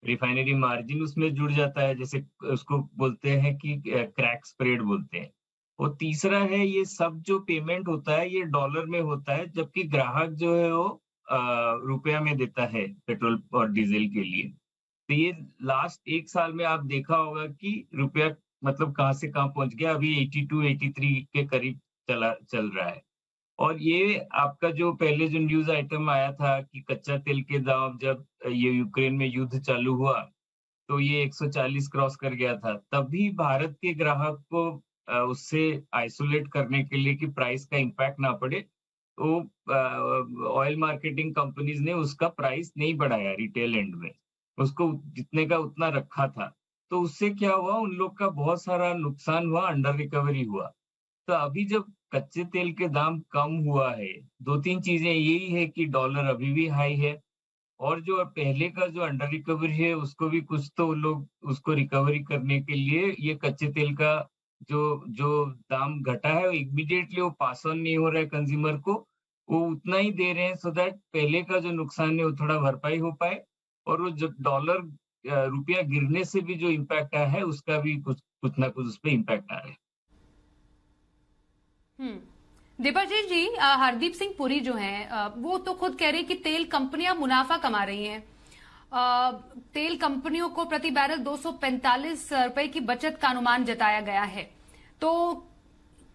रिफाइनरी मार्जिन उसमें जुड़ जाता है, जैसे उसको बोलते हैं कि क्रैक स्प्रेड बोलते हैं। और तीसरा है ये सब जो पेमेंट होता है ये डॉलर में होता है, जबकि ग्राहक जो है वो रुपया में देता है पेट्रोल और डीजल के लिए। तो ये लास्ट 1 साल में आप देखा होगा कि रुपया मतलब कहाँ से कहाँ पहुंच गया, अभी 82-83 के करीब चल रहा है। और ये आपका जो पहले जो न्यूज आइटम आया था कि कच्चा तेल के दाम जब ये यूक्रेन में युद्ध चालू हुआ तो ये 140 क्रॉस कर गया था, तभी भारत के ग्राहक को उससे आइसोलेट करने के लिए कि प्राइस का इम्पैक्ट ना पड़े, तो ऑयल मार्केटिंग कंपनीज ने उसका प्राइस नहीं बढ़ाया रिटेल एंड में, उसको जितने का उतना रखा था। तो उससे क्या हुआ, उन लोग का बहुत सारा नुकसान हुआ, अंडर रिकवरी हुआ। तो अभी जब कच्चे तेल के दाम कम हुआ है, 2-3 चीजें यही है कि डॉलर अभी भी हाई है, और जो पहले का जो अंडर रिकवरी है उसको भी कुछ तो लोग उसको रिकवरी करने के लिए ये कच्चे तेल का जो दाम घटा है इमीडिएटली वो पास ऑन नहीं हो रहा है कंज्यूमर को, वो उतना ही दे रहे हैं सो दैट पहले का जो नुकसान है वो थोड़ा भरपाई हो पाए। और वो जब डॉलर रुपया गिरने से भी जो इम्पैक्ट आया है उसका भी कुछ ना कुछ उस पर इम्पैक्ट आ रहा है। देवाशीष जी, हरदीप सिंह पुरी जो हैं वो तो खुद कह रही कि तेल कंपनियां मुनाफा कमा रही हैं। तेल कंपनियों को प्रति बैरल 245 रुपए की बचत का अनुमान जताया गया है। तो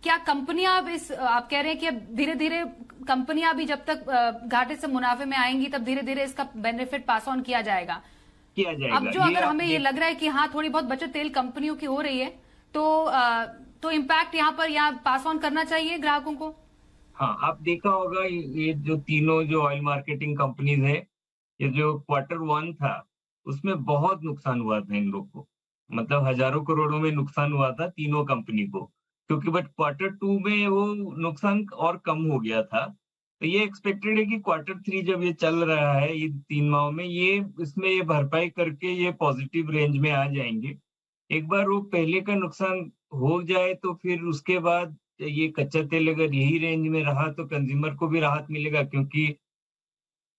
क्या कंपनियां अब आप कह रहे हैं कि अब धीरे धीरे कंपनियां भी जब तक घाटे से मुनाफे में आएंगी तब धीरे धीरे इसका बेनिफिट पास ऑन किया जाएगा? अब जो अगर हमें ये लग रहा है कि हाँ थोड़ी बहुत बचत तेल कंपनियों की हो रही है तो इम्पैक्ट यहाँ पास ऑन करना चाहिए ग्राहकों को। हाँ, आप देखा होगा ये जो तीनों जो ऑयल मार्केटिंग कंपनीज है, ये जो Q1 था उसमें बहुत नुकसान हुआ था इन लोग को, मतलब हजारों करोड़ों में नुकसान हुआ था तीनों कंपनी को, क्योंकि बट Q2 में वो नुकसान और कम हो गया था। तो ये एक्सपेक्टेड है कि Q3 जब ये चल रहा है ये 3 माह में इसमें ये भरपाई करके ये पॉजिटिव रेंज में आ जाएंगे। एक बार वो पहले का नुकसान हो जाए तो फिर उसके बाद ये कच्चा तेल अगर यही रेंज में रहा तो कंज्यूमर को भी राहत मिलेगा, क्योंकि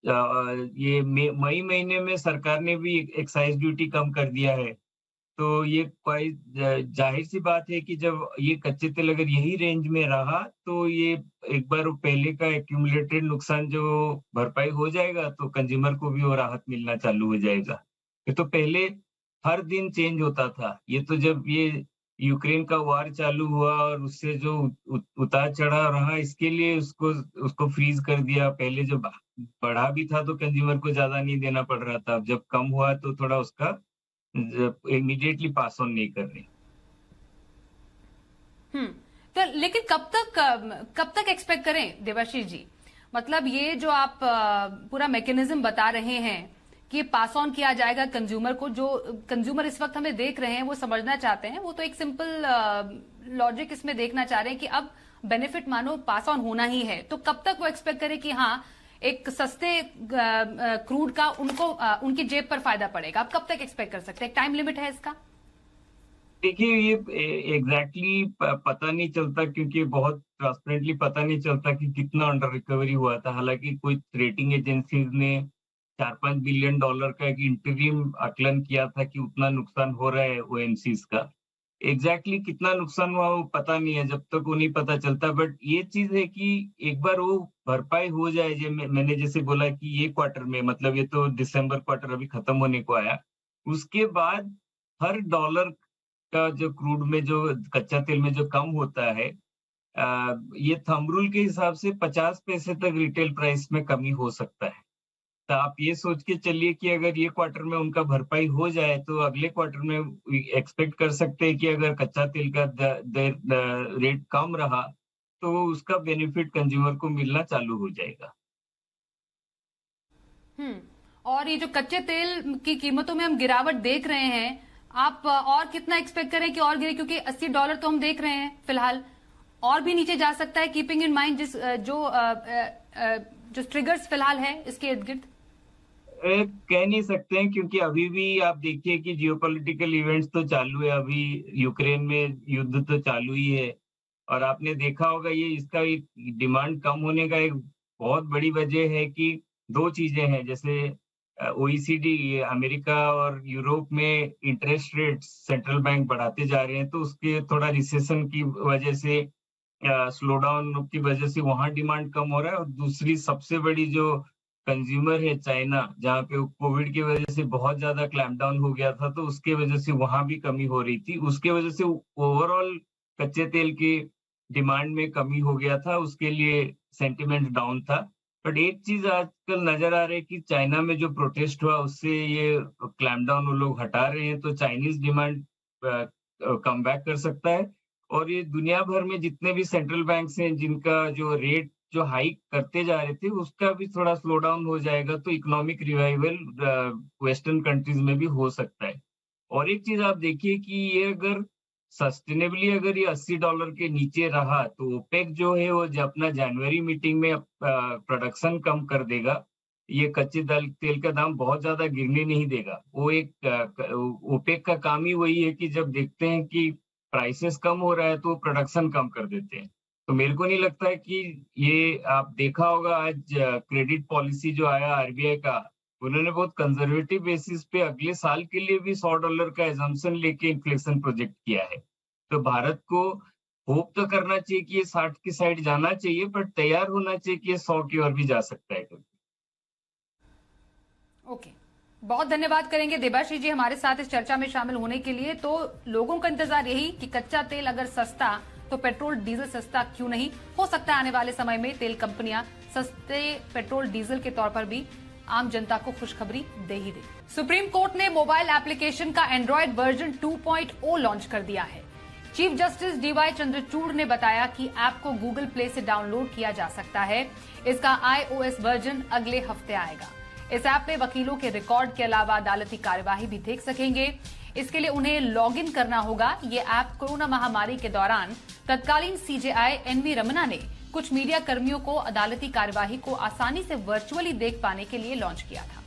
ये मई महीने में सरकार ने भी एक्साइज ड्यूटी कम कर दिया है। तो ये जाहिर सी बात है कि जब ये कच्चे तेल अगर यही रेंज में रहा तो ये एक बार पहले का एक्यूमुलेटेड नुकसान जो भरपाई हो जाएगा तो कंज्यूमर को भी वो राहत मिलना चालू हो जाएगा। ये तो पहले हर दिन चेंज होता था, ये तो जब ये यूक्रेन का वार चालू हुआ और उससे जो उतार चढ़ाव रहा इसके लिए उसको फ्रीज कर दिया। पहले जब बढ़ा भी था तो कंज्यूमर को ज्यादा नहीं देना पड़ रहा था, अब जब कम हुआ तो थोड़ा उसका इमीडिएटली पास ऑन नहीं कर रही। तो लेकिन कब तक एक्सपेक्ट करें देवाशीष जी? मतलब ये जो आप पूरा मैकेनिज्म बता रहे हैं कि पास ऑन किया जाएगा कंज्यूमर को, जो कंज्यूमर इस वक्त हमें देख रहे हैं वो समझना चाहते हैं, वो तो एक सिंपल लॉजिक इसमें देखना चाह रहे हैं कि अब बेनिफिट मानो पास ऑन होना ही है, तो कब तक वो एक्सपेक्ट करे कि हाँ एक सस्ते क्रूड का उनको उनकी जेब पर फायदा पड़ेगा? आप कब तक एक्सपेक्ट कर सकते हैं? एक टाइम लिमिट है इसका? देखिए, ये एग्जैक्टली पता नहीं चलता, क्योंकि बहुत ट्रांसपेरेंटली पता नहीं चलता कि कितना अंडर रिकवरी हुआ था। हालांकि कुछ रेटिंग एजेंसीज ने $4-5 बिलियन का एक इंटरिम आकलन किया था कि उतना नुकसान हो रहा है ओएमसीज का। एग्जैक्टली कितना नुकसान हुआ वो पता नहीं है, जब तक वो नहीं पता चलता। बट ये चीज है कि एक बार वो भरपाई हो जाए, मैंने जैसे बोला कि ये क्वार्टर में, मतलब ये तो दिसंबर क्वार्टर अभी खत्म होने को आया, उसके बाद हर डॉलर का जो क्रूड में, जो कच्चा तेल में जो कम होता है, ये थंब रूल के हिसाब से 50 पैसे तक रिटेल प्राइस में कमी हो सकता है। तो आप ये सोच के चलिए कि अगर ये क्वार्टर में उनका भरपाई हो जाए तो अगले क्वार्टर में एक्सपेक्ट कर सकते हैं कि अगर कच्चा तेल का रेट कम रहा तो उसका बेनिफिट कंज्यूमर को मिलना चालू हो जाएगा। और ये जो कच्चे तेल की कीमतों में हम गिरावट देख रहे हैं, आप और कितना एक्सपेक्ट करें कि और गिरे? क्योंकि $80 तो हम देख रहे हैं फिलहाल, और भी नीचे जा सकता है, कीपिंग इन माइंड जो ट्रिगर्स फिलहाल है इसके इर्द गिर्द? कह नहीं सकते हैं, क्योंकि अभी भी आप देखिए कि जियोपॉलिटिकल इवेंट्स तो चालू है। अभी यूक्रेन में युद्ध तो चालू ही है, और आपने देखा होगा ये इसका एक डिमांड कम होने का एक बहुत बड़ी वजह है कि दो चीजें हैं। जैसे OECD, अमेरिका और यूरोप में इंटरेस्ट रेट सेंट्रल बैंक बढ़ाते जा रहे हैं, तो उसके थोड़ा रिसेशन की वजह से, स्लो डाउन की वजह से वहां डिमांड कम हो रहा है। और दूसरी सबसे बड़ी जो कंज्यूमर है चाइना, जहाँ पे कोविड की वजह से बहुत ज्यादा क्लैम्प डाउन हो गया था, तो उसके वजह से वहां भी कमी हो रही थी। उसके वजह से ओवरऑल कच्चे तेल की डिमांड में कमी हो गया था, उसके लिए सेंटिमेंट डाउन था। बट एक चीज आजकल नजर आ रही है कि चाइना में जो प्रोटेस्ट हुआ उससे ये क्लैम्प डाउन वो लोग हटा रहे हैं, तो चाइनीज डिमांड कम बैक कर सकता है। और ये दुनिया भर में जितने भी सेंट्रल बैंक्स हैं जिनका जो रेट जो हाइक करते जा रहे थे, उसका भी थोड़ा स्लो डाउन हो जाएगा, तो इकोनॉमिक रिवाइवल वेस्टर्न कंट्रीज में भी हो सकता है। और एक चीज आप देखिए कि ये अगर सस्टेनेबली अगर ये $80 के नीचे रहा, तो ओपेक जो है वो अपना जनवरी मीटिंग में प्रोडक्शन कम कर देगा। ये कच्चे तेल का दाम बहुत ज्यादा गिरने नहीं देगा। वो एक ओपेक का काम ही वही है कि जब देखते हैं कि प्राइसेस कम हो रहा है तो प्रोडक्शन कम कर देते हैं। तो मेरे को नहीं लगता है कि ये, आप देखा होगा आज क्रेडिट पॉलिसी जो आया RBI का, उन्होंने बहुत कंजर्वेटिव बेसिस पे अगले साल के लिए भी $100 का एजम्पशन लेके इन्फ्लेशन प्रोजेक्ट किया है। तो भारत को होप तो करना चाहिए कि ये 60 की साइड जाना चाहिए, बट तैयार होना चाहिए कि ये 100 की ओर भी जा सकता है। ओके, बहुत धन्यवाद करेंगे देबाश्री जी हमारे साथ इस चर्चा में शामिल होने के लिए। तो लोगों का इंतजार यही कि कच्चा तेल अगर सस्ता तो पेट्रोल डीजल सस्ता क्यों नहीं? हो सकता है आने वाले समय में तेल कंपनियां सस्ते पेट्रोल डीजल के तौर पर भी आम जनता को खुशखबरी दे ही दे। सुप्रीम कोर्ट ने मोबाइल एप्लीकेशन का एंड्रॉयड वर्जन 2.0 लॉन्च कर दिया है। चीफ जस्टिस DY चंद्रचूड़ ने बताया कि ऐप को गूगल प्ले से डाउनलोड किया जा सकता है। इसका iOS वर्जन अगले हफ्ते आएगा। इस ऐप में वकीलों के रिकॉर्ड के अलावा अदालती कार्यवाही भी देख सकेंगे। इसके लिए उन्हें लॉगिन करना होगा। ये ऐप कोरोना महामारी के दौरान तत्कालीन CJI NV रमना ने कुछ मीडिया कर्मियों को अदालती कार्यवाही को आसानी से वर्चुअली देख पाने के लिए लॉन्च किया था।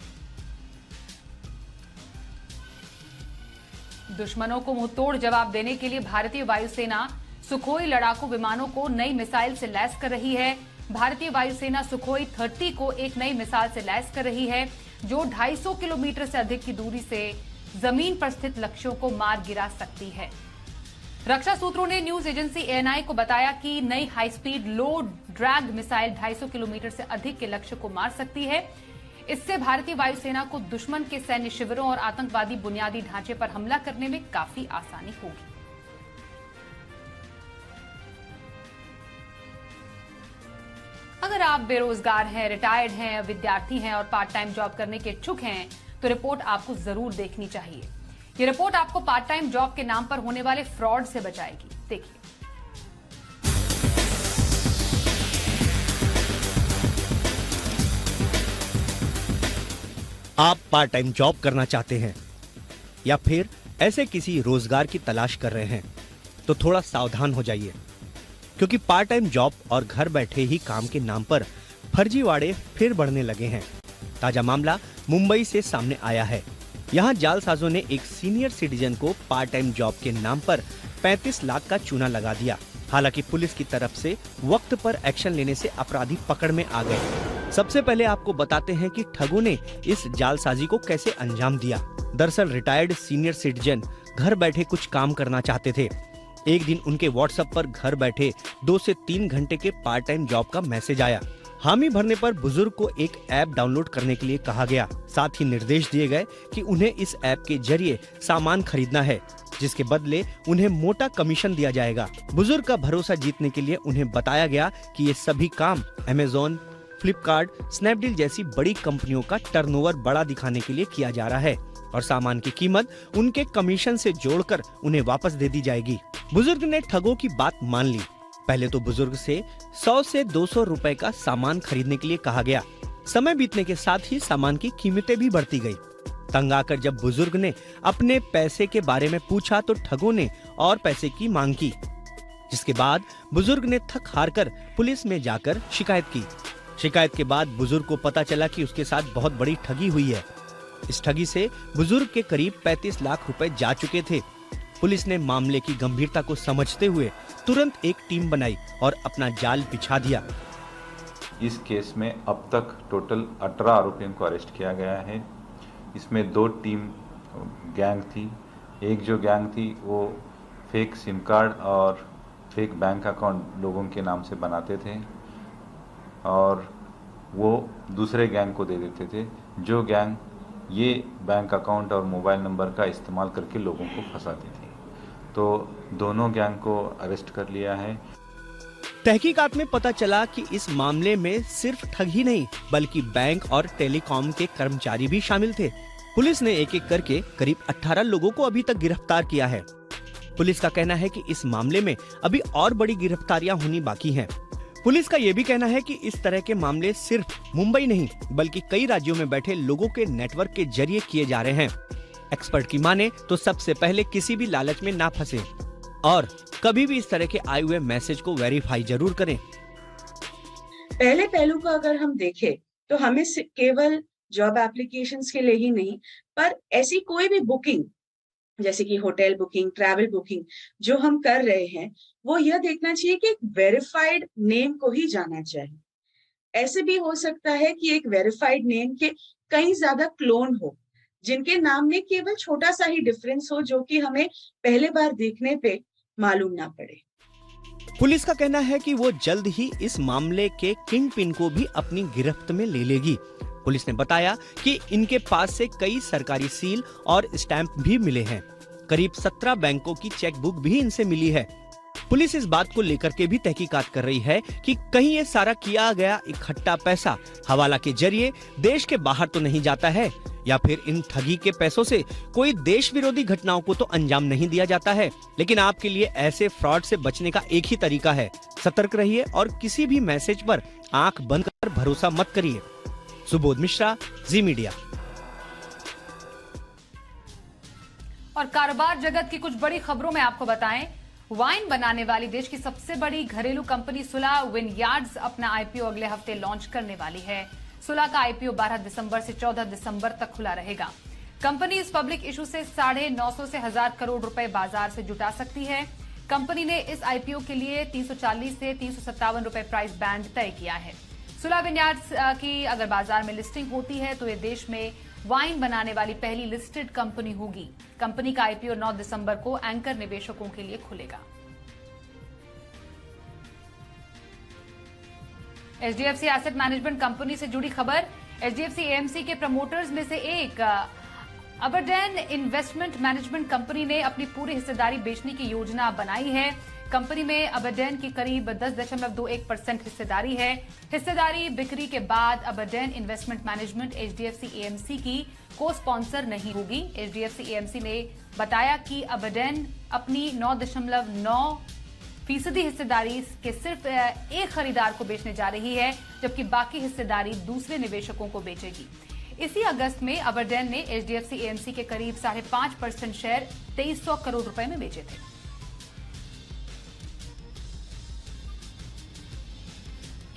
दुश्मनों को मुंहतोड़ जवाब देने के लिए भारतीय वायुसेना सुखोई लड़ाकू विमानों को नई मिसाइल से लैस कर रही है। भारतीय वायुसेना सुखोई 30 को एक नई मिसाइल से लैस कर रही है, जो 250 किलोमीटर से अधिक की दूरी से जमीन पर स्थित लक्ष्यों को मार गिरा सकती है। रक्षा सूत्रों ने न्यूज एजेंसी ANI को बताया कि नई हाई स्पीड लो ड्रैग मिसाइल 250 किलोमीटर से अधिक के लक्ष्य को मार सकती है। इससे भारतीय वायुसेना को दुश्मन के सैन्य शिविरों और आतंकवादी बुनियादी ढांचे पर हमला करने में काफी आसानी होगी। अगर आप बेरोजगार हैं, रिटायर्ड हैं, विद्यार्थी हैं और पार्ट टाइम जॉब करने के इच्छुक हैं, तो रिपोर्ट आपको जरूर देखनी चाहिए। ये रिपोर्ट आपको पार्ट टाइम जॉब के नाम पर होने वाले फ्रॉड से बचाएगी। देखिए। आप पार्ट टाइम जॉब करना चाहते हैं या फिर ऐसे किसी रोजगार की तलाश कर रहे हैं तो थोड़ा सावधान हो जाइए, क्योंकि पार्ट टाइम जॉब और घर बैठे ही काम के नाम पर फर्जीवाड़े फिर बढ़ने लगे हैं। ताजा मामला मुंबई से सामने आया है। यहाँ जालसाजों ने एक सीनियर सिटीजन को पार्ट टाइम जॉब के नाम पर 35 लाख का चूना लगा दिया। हालांकि पुलिस की तरफ से वक्त पर एक्शन लेने से अपराधी पकड़ में आ गए। सबसे पहले आपको बताते हैं कि ठगों ने इस जालसाजी को कैसे अंजाम दिया। दरअसल रिटायर्ड सीनियर सिटीजन घर बैठे कुछ काम करना चाहते थे। एक दिन उनके व्हाट्सएप पर घर बैठे 2 से 3 घंटे के पार्ट टाइम जॉब का मैसेज आया। हामी भरने पर बुजुर्ग को एक ऐप डाउनलोड करने के लिए कहा गया। साथ ही निर्देश दिए गए कि उन्हें इस ऐप के जरिए सामान खरीदना है, जिसके बदले उन्हें मोटा कमीशन दिया जाएगा। बुजुर्ग का भरोसा जीतने के लिए उन्हें बताया गया कि ये सभी काम अमेज़न, फ्लिपकार्ट, स्नैपडील जैसी बड़ी कंपनियों का टर्नओवर बड़ा दिखाने के लिए किया जा रहा है और सामान की कीमत उनके कमीशन से जोड़कर उन्हें वापस दे दी जाएगी। बुजुर्ग ने ठगों की बात मान ली। पहले तो बुजुर्ग से 100 से 200 रुपए का सामान खरीदने के लिए कहा गया। समय बीतने के साथ ही सामान की कीमतें भी बढ़ती गई। तंग आकर जब बुजुर्ग ने अपने पैसे के बारे में पूछा तो ठगों ने और पैसे की मांग की, जिसके बाद बुजुर्ग ने थक हार कर पुलिस में जाकर शिकायत की। शिकायत के बाद बुजुर्ग को पता चला कि उसके साथ बहुत बड़ी ठगी हुई है। इस ठगी से बुजुर्ग के करीब 35 लाख रुपए जा चुके थे। पुलिस ने मामले की गंभीरता को समझते हुए तुरंत एक टीम बनाई और अपना जाल बिछा दिया। इस केस में अब तक टोटल 18 आरोपियों को अरेस्ट किया गया है। इसमें 2 टीम गैंग थी। एक जो गैंग थी वो फेक सिम कार्ड और फेक बैंक अकाउंट लोगों के नाम से बनाते थे और वो दूसरे गैंग को दे देते थे, जो गैंग ये बैंक अकाउंट और मोबाइल नंबर का इस्तेमाल करके लोगों को फंसाती थी। तो दोनों गैंग को अरेस्ट कर लिया है। तहकीकात में पता चला कि इस मामले में सिर्फ ठग ही नहीं बल्कि बैंक और टेलीकॉम के कर्मचारी भी शामिल थे। पुलिस ने एक एक करके करीब 18 लोगों को अभी तक गिरफ्तार किया है। पुलिस का कहना है कि इस मामले में अभी और बड़ी गिरफ्तारियां होनी बाकी हैं। पुलिस का ये भी कहना है कि इस तरह के मामले सिर्फ मुंबई नहीं बल्कि कई राज्यों में बैठे लोगों के नेटवर्क के जरिए किए जा रहे हैं। एक्सपर्ट की माने तो सबसे पहले किसी भी लालच में ना फंसे और कभी भी इस तरह के आए हुए मैसेज को वेरीफाई जरूर करें। पहले पहलू को अगर हम देखें तो हमें केवल जॉब एप्लीकेशंस के लिए ही नहीं, पर ऐसी कोई भी बुकिंग जैसे कि होटल बुकिंग, ट्रैवल बुकिंग जो हम कर रहे हैं, वो यह देखना चाहिए कि एक वेरीफाइड नेम को ही जाना चाहिए। ऐसे भी हो सकता है कि एक वेरीफाइड नेम के कई ज्यादा क्लोन हो, जिनके नाम में केवल छोटा सा ही डिफरेंस हो, जो कि हमें पहले बार देखने पे मालूम ना पड़े। पुलिस का कहना है कि वो जल्द ही इस मामले के किंग पिन को भी अपनी गिरफ्त में ले लेगी। पुलिस ने बताया कि इनके पास से कई सरकारी सील और स्टैंप भी मिले हैं। करीब 17 बैंकों की चेकबुक भी इनसे मिली है। पुलिस इस बात को लेकर के भी तहकीकात कर रही है कि कहीं ये सारा किया गया इकट्ठा पैसा हवाला के जरिए देश के बाहर तो नहीं जाता है, या फिर इन ठगी के पैसों से कोई देश विरोधी घटनाओं को तो अंजाम नहीं दिया जाता है। लेकिन आपके लिए ऐसे फ्रॉड से बचने का एक ही तरीका है, सतर्क रहिए और किसी भी मैसेज पर आंख बंद कर भरोसा मत करिए। सुबोध मिश्रा, जी मीडिया। और कारोबार जगत की कुछ बड़ी खबरों में आपको बताएं, वाइन बनाने वाली देश की सबसे बड़ी घरेलू कंपनी सुला विनयार्ड्स अपना आईपीओ अगले हफ्ते लॉन्च करने वाली है। सुला का आईपीओ 12 दिसंबर से 14 दिसंबर तक खुला रहेगा। कंपनी इस पब्लिक इशू से 950 से 1000 करोड़ रुपए बाजार से जुटा सकती है। कंपनी ने इस आईपीओ के लिए 340 से 357 रुपए प्राइस बैंड तय किया है। सुला विनयार्ड्स की अगर बाजार में लिस्टिंग होती है तो ये देश में वाइन बनाने वाली पहली लिस्टेड कंपनी होगी। कंपनी का आईपीओ 9 दिसंबर को एंकर निवेशकों के लिए खुलेगा। एचडीएफसी एसेट मैनेजमेंट कंपनी से जुड़ी खबर, एचडीएफसी एएमसी के प्रमोटर्स में से एक अबरडेन इन्वेस्टमेंट मैनेजमेंट कंपनी ने अपनी पूरी हिस्सेदारी बेचने की योजना बनाई है। कंपनी में अबरडेन की करीब 10.21% हिस्सेदारी है। हिस्सेदारी बिक्री के बाद अबरडेन इन्वेस्टमेंट मैनेजमेंट एचडीएफसी एएमसी की को स्पॉन्सर नहीं होगी। एचडीएफसी एएमसी ने बताया कि अबरडेन अपनी 9.9% हिस्सेदारी के सिर्फ एक खरीदार को बेचने जा रही है, जबकि बाकी हिस्सेदारी दूसरे निवेशकों को बेचेगी। इसी अगस्त में अबरडेन ने HDFC AMC के करीब 5.5% शेयर 2300 करोड़ रुपए में बेचे थे।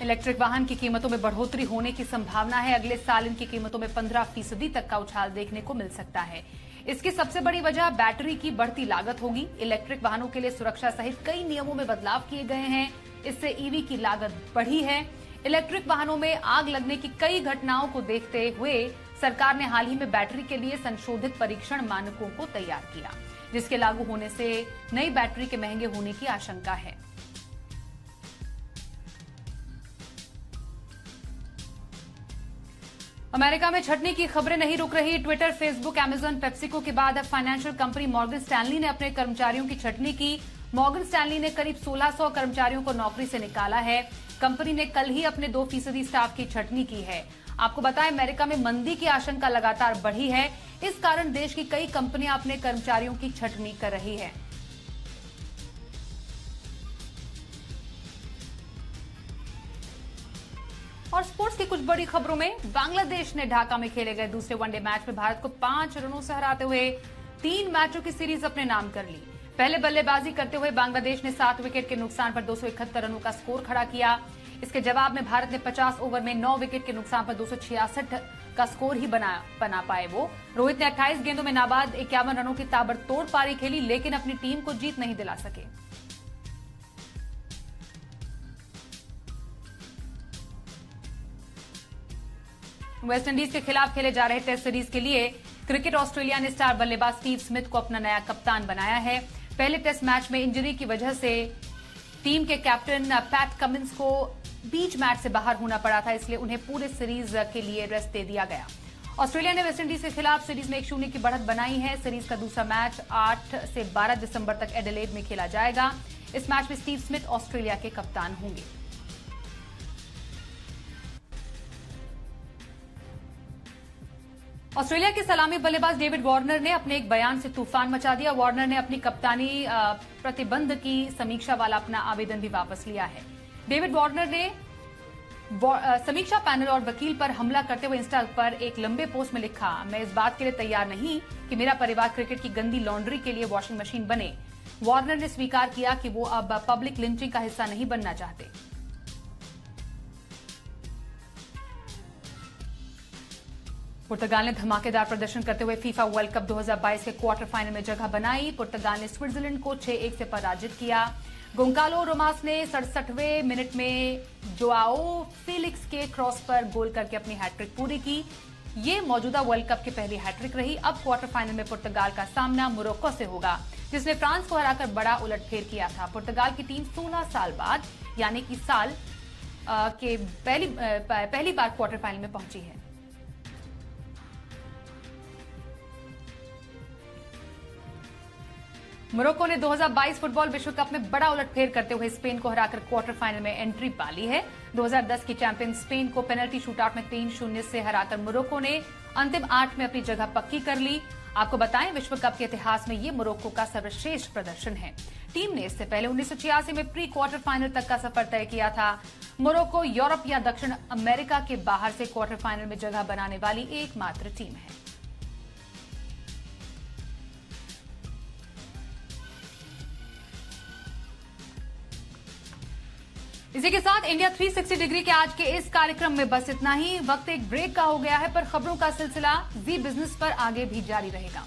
इलेक्ट्रिक वाहन की कीमतों में बढ़ोतरी होने की संभावना है। अगले साल इनकी कीमतों में 15% तक का उछाल देखने को मिल सकता है। इसकी सबसे बड़ी वजह बैटरी की बढ़ती लागत होगी। इलेक्ट्रिक वाहनों के लिए सुरक्षा सहित कई नियमों में बदलाव किए गए हैं। इससे ईवी की लागत बढ़ी है। इलेक्ट्रिक वाहनों में आग लगने की कई घटनाओं को देखते हुए सरकार ने हाल ही में बैटरी के लिए संशोधित परीक्षण मानकों को तैयार किया, जिसके लागू होने से नई बैटरी के महंगे होने की आशंका है। अमेरिका में छंटनी की खबरें नहीं रुक रही। ट्विटर, फेसबुक, अमेजन, पेप्सिको के बाद अब फाइनेंशियल कंपनी मॉर्गन स्टैनली ने अपने कर्मचारियों की छंटनी की। मॉर्गन स्टैनली ने करीब 1600 कर्मचारियों को नौकरी से निकाला है। कंपनी ने कल ही अपने 2% स्टाफ की छंटनी की है। आपको बताएं, अमेरिका में मंदी की आशंका लगातार बढ़ी है। इस कारण देश की कई कंपनियां अपने कर्मचारियों की छंटनी कर रही है। और स्पोर्ट्स की कुछ बड़ी खबरों में, बांग्लादेश ने ढाका में खेले गए दूसरे वनडे मैच में भारत को 5 रनों से हराते हुए 3 मैचों की सीरीज अपने नाम कर ली। पहले बल्लेबाजी करते हुए बांग्लादेश ने 7 विकेट के नुकसान पर 271 रनों का स्कोर खड़ा किया। इसके जवाब में भारत ने 50 ओवर में 9 विकेट के नुकसान पर 266 का स्कोर ही बना पाए। वो रोहित ने 28 गेंदों में नाबाद 51 रनों की ताबड़तोड़ पारी खेली, लेकिन अपनी टीम को जीत नहीं दिला सके। वेस्टइंडीज के खिलाफ खेले जा रहे टेस्ट सीरीज के लिए क्रिकेट ऑस्ट्रेलिया ने स्टार बल्लेबाज स्टीव स्मिथ को अपना नया कप्तान बनाया है। पहले टेस्ट मैच में इंजरी की वजह से टीम के कैप्टन पैट कमिंस को बीच मैच से बाहर होना पड़ा था, इसलिए उन्हें पूरे सीरीज के लिए रेस्ट दे दिया गया। ऑस्ट्रेलिया ने वेस्टइंडीज के खिलाफ सीरीज में 1-0 की बढ़त बनाई है। सीरीज का दूसरा मैच 8 से 12 दिसंबर तक एडिलेड में खेला जाएगा। इस मैच में स्टीव स्मिथ ऑस्ट्रेलिया के कप्तान होंगे। ऑस्ट्रेलिया के सलामी बल्लेबाज डेविड वार्नर ने अपने एक बयान से तूफान मचा दिया। वार्नर ने अपनी कप्तानी प्रतिबंध की समीक्षा वाला अपना आवेदन भी वापस लिया है। डेविड वार्नर ने समीक्षा पैनल और वकील पर हमला करते हुए इंस्टा पर एक लंबे पोस्ट में लिखा, मैं इस बात के लिए तैयार नहीं कि मेरा परिवार क्रिकेट की गंदी लॉन्ड्री के लिए वॉशिंग मशीन बने। वार्नर ने स्वीकार किया कि वो अब पब्लिक लिंचिंग का हिस्सा नहीं बनना चाहते। पुर्तगाल ने धमाकेदार प्रदर्शन करते हुए फीफा वर्ल्ड कप 2022 के क्वार्टर फाइनल में जगह बनाई। पुर्तगाल ने स्विट्जरलैंड को 6-1 से पराजित किया। गोंकालो रोमास ने 67वें मिनट में जोआओ फेलिक्स के क्रॉस पर गोल करके अपनी हैट्रिक पूरी की। ये मौजूदा वर्ल्ड कप की पहली हैट्रिक रही। अब क्वार्टर फाइनल में पुर्तगाल का सामना मोरक्को से होगा, जिसने फ्रांस को हराकर बड़ा उलटफेर किया था। पुर्तगाल की टीम 16 साल बाद यानी कि साल के पहली बार क्वार्टर फाइनल में पहुंची है। मोरक्को ने 2022 फुटबॉल विश्व कप में बड़ा उलटफेर करते हुए स्पेन को हराकर क्वार्टर फाइनल में एंट्री पा ली है। 2010 की चैंपियन स्पेन को पेनल्टी शूटआउट में 3-0 से हराकर मोरक्को ने अंतिम 8 में अपनी जगह पक्की कर ली। आपको बताएं, विश्व कप के इतिहास में ये मोरक्को का सर्वश्रेष्ठ प्रदर्शन है। टीम ने इससे पहले 1986 में प्री क्वार्टर फाइनल तक का सफर तय किया था। मोरक्को यूरोप या दक्षिण अमेरिका के बाहर से क्वार्टर फाइनल में जगह बनाने वाली एकमात्र टीम है। इसी के साथ इंडिया 360 डिग्री के आज के इस कार्यक्रम में बस इतना ही। वक्त एक ब्रेक का हो गया है, पर खबरों का सिलसिला जी बिजनेस पर आगे भी जारी रहेगा।